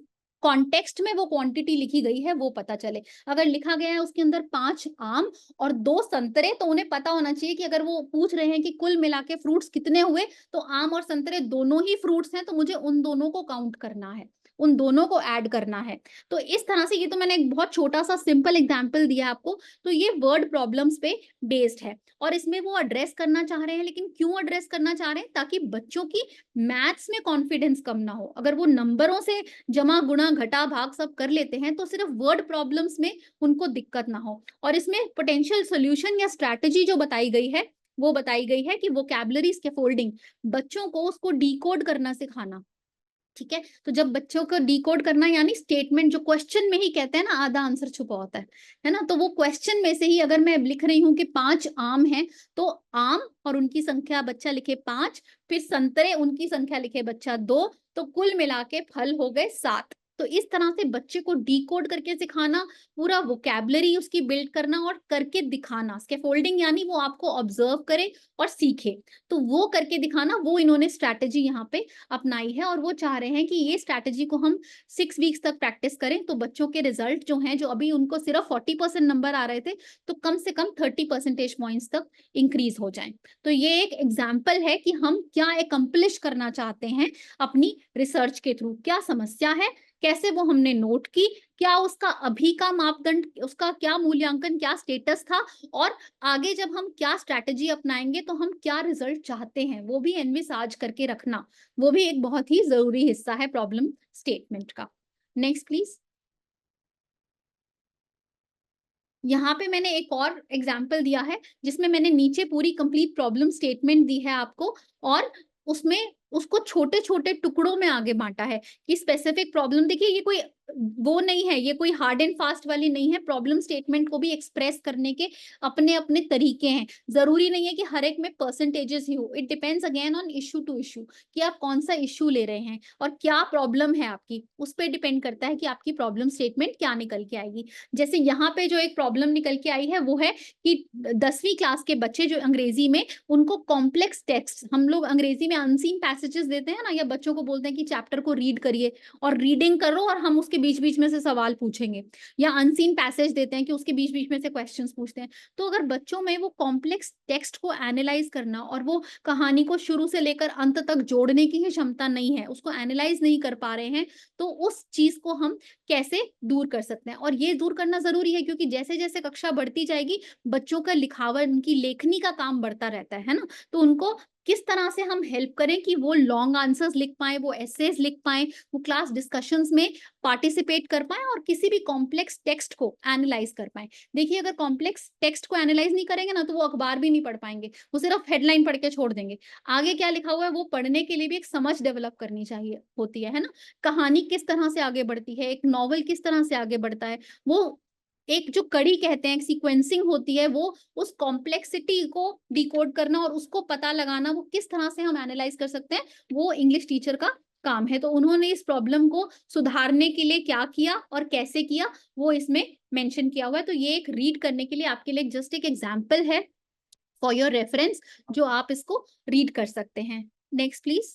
कॉन्टेक्स्ट में वो क्वांटिटी लिखी गई है वो पता चले। अगर लिखा गया है उसके अंदर 5 आम और 2 संतरे, तो उन्हें पता होना चाहिए कि अगर वो पूछ रहे हैं कि कुल मिला के फ्रूट्स कितने हुए, तो आम और संतरे दोनों ही फ्रूट्स हैं, तो मुझे उन दोनों को काउंट करना है, उन दोनों को ऐड करना है। तो इस तरह से, ये तो मैंने एक बहुत छोटा सा सिंपल एग्जांपल दिया आपको। तो ये वर्ड प्रॉब्लम्स पे बेस्ड है और इसमें वो एड्रेस करना चाह रहे हैं। लेकिन क्यों एड्रेस करना चाह रहे हैं? ताकि बच्चों की मैथ्स में कॉन्फिडेंस कम ना हो। अगर वो नंबरों से जमा गुणा घटा भाग सब कर लेते हैं, तो सिर्फ वर्ड प्रॉब्लम्स में उनको दिक्कत ना हो। और इसमें पोटेंशियल सोल्यूशन या स्ट्रैटेजी जो बताई गई है, वो बताई गई है कि वोकैबुलरी स्कैफोल्डिंग, बच्चों को उसको डिकोड करना सिखाना। ठीक है, तो जब बच्चों को डिकोड करना, यानी स्टेटमेंट जो क्वेश्चन में ही कहते हैं ना, आधा आंसर छुपा होता है ना, तो वो क्वेश्चन में से ही अगर मैं लिख रही हूँ कि 5 आम हैं, तो आम और उनकी संख्या बच्चा लिखे 5, फिर संतरे उनकी संख्या लिखे बच्चा 2, तो कुल मिला के फल हो गए 7। तो इस तरह से बच्चे को डिकोड करके सिखाना, पूरा वोकैबुलरी उसकी बिल्ड करना और करके दिखाना। स्कैफोल्डिंग यानी वो आपको ऑब्जर्व करे और सीखे, तो वो करके दिखाना, वो इन्होंने स्ट्रैटेजी यहाँ पे अपनाई है। और वो चाह रहे हैं कि ये स्ट्रैटेजी को हम 6 वीक्स तक प्रैक्टिस करें, तो बच्चों के रिजल्ट जो हैं, जो अभी उनको सिर्फ 40% नंबर आ रहे थे, तो कम से कम 30 परसेंटेज पॉइंट्स तक इंक्रीज हो जाएं। तो ये एक एग्जाम्पल है कि हम क्या एकम्प्लिश करना चाहते हैं अपनी रिसर्च के थ्रू, क्या समस्या है, कैसे वो हमने नोट की, क्या उसका अभी का मापदंड, उसका क्या मूल्यांकन, क्या स्टेटस था, और आगे जब हम क्या स्ट्रैटेजी अपनाएंगे तो हम क्या रिजल्ट चाहते हैं, वो भी एनविसाज करके रखना। वो भी एक बहुत ही जरूरी हिस्सा है प्रॉब्लम स्टेटमेंट का। Next please. यहाँ पे मैंने एक और एग्जाम्पल दिया है, जिसमें मैंने नीचे पूरी कंप्लीट प्रॉब्लम स्टेटमेंट दी है आपको, और उसमें उसको छोटे छोटे टुकड़ों में आगे बांटा है कि स्पेसिफिक प्रॉब्लम। देखिए, ये कोई वो नहीं है, ये कोई हार्ड एंड फास्ट वाली नहीं है। प्रॉब्लम स्टेटमेंट को भी एक्सप्रेस करने के अपने अपने तरीके हैं। जरूरी नहीं है कि हर एक में परसेंटेजेस ही हो। It depends again on issue to issue, कि आप कौन सा इशू ले रहे हैं और क्या प्रॉब्लम है आपकी, उस पर डिपेंड करता है कि आपकी प्रॉब्लम स्टेटमेंट क्या निकल के आएगी। जैसे यहाँ पे जो एक प्रॉब्लम निकल के आई है, वो है कि 10वीं क्लास के बच्चे जो अंग्रेजी में, उनको कॉम्प्लेक्स टेक्स्ट, हम लोग अंग्रेजी में अनसीन पैसेजेस देते हैं ना, या बच्चों को बोलते हैं कि चैप्टर को रीड करिए और रीडिंग करो और हम उसके बीच बीच में से सवाल पूछेंगे, या अनसीन पैसेज देते हैं कि उसके बीच बीच में से क्वेश्चंस पूछते हैं। तो अगर बच्चों में वो कॉम्प्लेक्स टेक्स्ट को एनालाइज करना और वो कहानी को शुरू से लेकर अंत तक जोड़ने की ही क्षमता नहीं है, उसको एनालाइज नहीं कर पा रहे हैं, तो उस चीज को हम कैसे दूर कर सकते हैं। और ये दूर करना जरूरी है, क्योंकि जैसे जैसे कक्षा बढ़ती जाएगी, बच्चों का लिखावट, उनकी लेखनी का काम बढ़ता रहता है ना, तो उनको किस तरह से हम हेल्प करें कि वो लॉन्ग आंसर्स लिख पाए, वो एसेज लिख पाए, वो क्लास डिस्कशंस में पार्टिसिपेट कर पाए और किसी भी कॉम्प्लेक्स टेक्स्ट को एनालाइज कर पाए। देखिए, अगर कॉम्प्लेक्स टेक्स्ट को एनालाइज नहीं करेंगे ना, तो वो अखबार भी नहीं पढ़ पाएंगे, वो सिर्फ हेडलाइन पढ़ के छोड़ देंगे। आगे क्या लिखा हुआ है वो पढ़ने के लिए भी एक समझ डेवलप करनी चाहिए होती है ना। कहानी किस तरह से आगे बढ़ती है, एक नॉवल किस तरह से आगे बढ़ता है, वो एक जो कड़ी कहते हैं, सीक्वेंसिंग होती है, वो उस कॉम्प्लेक्सिटी को डिकोड करना और उसको पता लगाना, वो किस तरह से हम एनालाइज कर सकते हैं, वो इंग्लिश टीचर का काम है। तो उन्होंने इस प्रॉब्लम को सुधारने के लिए क्या किया और कैसे किया, वो इसमें मेंशन किया हुआ है। तो ये एक रीड करने के लिए आपके लिए जस्ट एक एग्जाम्पल है फॉर योर रेफरेंस, जो आप इसको रीड कर सकते हैं। Next please.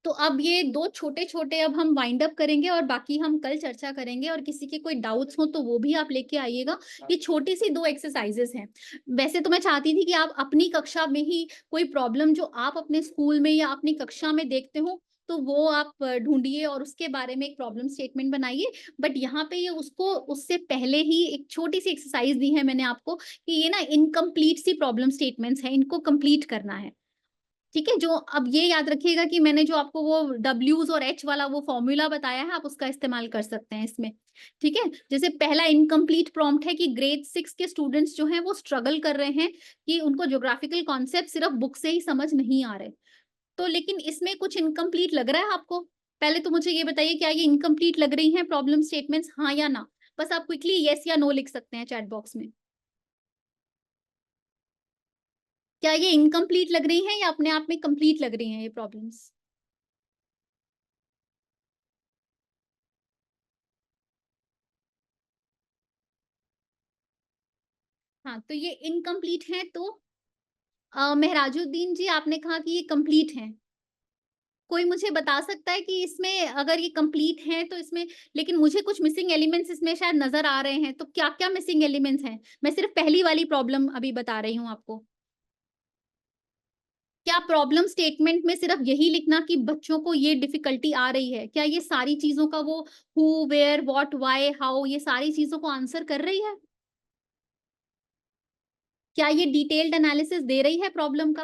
तो अब ये दो छोटे छोटे अब हम वाइंड अप करेंगे और बाकी हम कल चर्चा करेंगे, और किसी के कोई डाउट्स हो तो वो भी आप लेके आइएगा। ये छोटी सी 2 एक्सरसाइजेस हैं। वैसे तो मैं चाहती थी कि आप अपनी कक्षा में ही कोई प्रॉब्लम जो आप अपने स्कूल में या अपनी कक्षा में देखते हो, तो वो आप ढूंढिए और उसके बारे में एक प्रॉब्लम स्टेटमेंट बनाइए। बट यहाँ पे ये उसको उससे पहले ही एक छोटी सी एक्सरसाइज दी है मैंने आपको, कि ये ना इनकम्प्लीट सी प्रॉब्लम स्टेटमेंट्स हैं, इनको कंप्लीट करना है। ठीक है, जो अब ये याद रखिएगा कि मैंने जो आपको वो W's और H वाला वो फॉर्मूला बताया है, आप उसका इस्तेमाल कर सकते हैं इसमें। ठीक है, जैसे पहला इनकम्प्लीट प्रॉम्प्ट है कि ग्रेड 6 के स्टूडेंट्स जो हैं वो स्ट्रगल कर रहे हैं, कि उनको ज्योग्राफिकल कॉन्सेप्ट सिर्फ बुक से ही समझ नहीं आ रहे। तो लेकिन इसमें कुछ इनकम्प्लीट लग रहा है आपको? पहले तो मुझे ये बताइए, क्या ये इनकम्प्लीट लग रही हैं प्रॉब्लम स्टेटमेंट्स, हाँ या ना? बस आप क्विकली यस या नो लिख सकते हैं चैट बॉक्स में। क्या ये इनकम्प्लीट लग रही हैं या अपने आप में कंप्लीट लग रही हैं ये प्रॉब्लम्स? हाँ, तो ये इनकम्प्लीट है, तो मेहराजुद्दीन जी, आपने कहा कि ये कंप्लीट है। कोई मुझे बता सकता है कि इसमें अगर ये कंप्लीट है तो इसमें, लेकिन मुझे कुछ मिसिंग एलिमेंट्स इसमें शायद नजर आ रहे हैं, तो क्या क्या मिसिंग एलिमेंट्स हैं? मैं सिर्फ पहली वाली प्रॉब्लम अभी बता रही हूँ आपको। क्या प्रॉब्लम स्टेटमेंट में सिर्फ यही लिखना कि बच्चों को ये डिफिकल्टी आ रही है, क्या ये सारी चीजों का वो who where what why how ये सारी चीजों को आंसर कर रही है? क्या ये डिटेल्ड एनालिसिस दे रही है प्रॉब्लम का?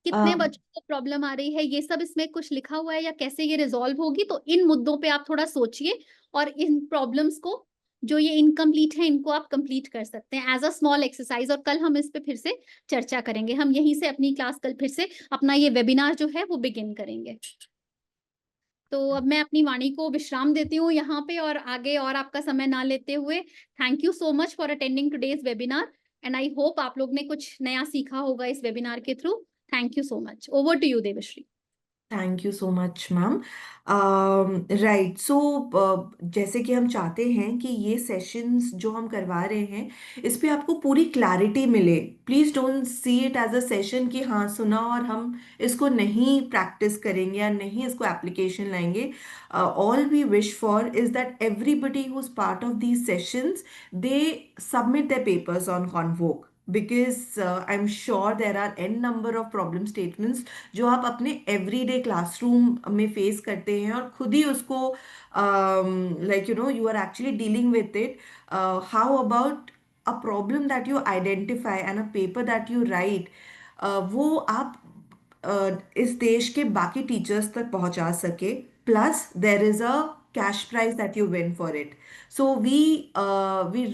कितने बच्चों को प्रॉब्लम आ रही है, ये सब इसमें कुछ लिखा हुआ है, या कैसे ये रिजॉल्व होगी? तो इन मुद्दों पे आप थोड़ा सोचिए, और इन प्रॉब्लम्स को जो ये इनकम्प्लीट है इनको आप कंप्लीट कर सकते हैं एज अ स्मॉल एक्सरसाइज। और कल हम इस पे फिर से चर्चा करेंगे। हम यहीं से अपनी क्लास कल फिर से अपना ये वेबिनार जो है वो बिगिन करेंगे। तो अब मैं अपनी वाणी को विश्राम देती हूँ यहाँ पे, और आगे और आपका समय ना लेते हुए thank you so much for attending today's webinar, and I hope आप लोग ने कुछ नया सीखा होगा इस वेबिनार के through. Thank you so much. Over to you Devshree. Thank you so much ma'am. Right, so जैसे कि हम चाहते हैं कि ये सेशंस जो हम करवा रहे हैं इस पे आपको पूरी क्लैरिटी मिले। Please don't see it as a session कि हाँ सुना और हम इसको नहीं प्रैक्टिस करेंगे या नहीं इसको एप्लीकेशन लाएंगे। All we wish for is that everybody who is part of these sessions they submit their papers on Convoke, because I'm sure there are n number of problem statements जो आप अपने एवरीडे क्लासरूम में फेस करते हैं और खुद ही उसको like you are actually dealing with it. How about a problem that you identify and a paper that you write, वो आप इस देश के बाकी टीचर्स तक पहुंचा सके, plus there is a cash prize that you win for it. So we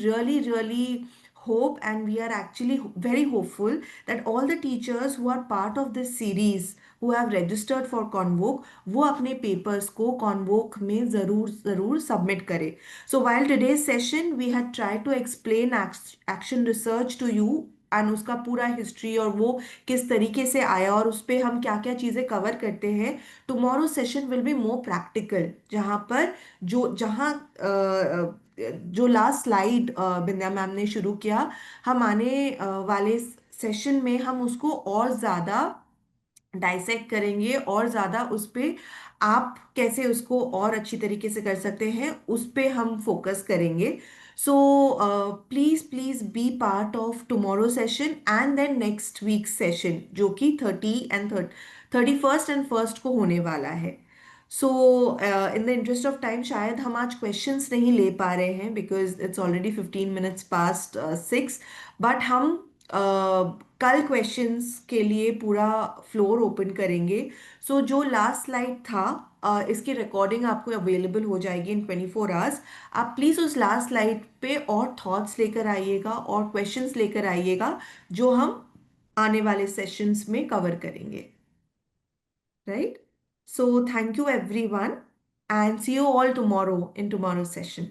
really hope, and we are actually very hopeful that all the teachers who are part of this series who have registered for Convoke वो अपने papers को Convoke में ज़रूर ज़रूर submit करें. So while today's session we had tried to explain action research to you and उसका पूरा हिस्ट्री और वो किस तरीके से आया और उस पे हम क्या क्या चीज़ें कवर करते हैं, tomorrow session will be more practical, जहाँ पर जो लास्ट स्लाइड बिंद्या मैम ने शुरू किया, हम आने वाले सेशन में हम उसको और ज़्यादा डाइसेक्ट करेंगे और ज़्यादा उस पे आप कैसे उसको और अच्छी तरीके से कर सकते हैं उस पे हम फोकस करेंगे। So please please be part of tomorrow session and then next week session जो कि 31st एंड फर्स्ट को होने वाला है। So in the interest of time शायद हम आज क्वेश्चंस नहीं ले पा रहे हैं because it's already 15 minutes past 6, but हम कल क्वेश्चंस के लिए पूरा फ्लोर ओपन करेंगे। सो जो लास्ट स्लाइड था इसकी रिकॉर्डिंग आपको अवेलेबल हो जाएगी इन 24 hours। आप प्लीज़ उस लास्ट स्लाइड पे और थॉट्स लेकर आइएगा और क्वेश्चंस लेकर आइएगा जो हम आने वाले सेशंस में कवर करेंगे, right? So thank you everyone and see you all tomorrow in tomorrow's session.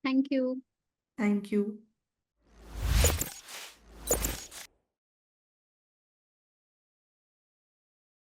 Thank you. Thank you.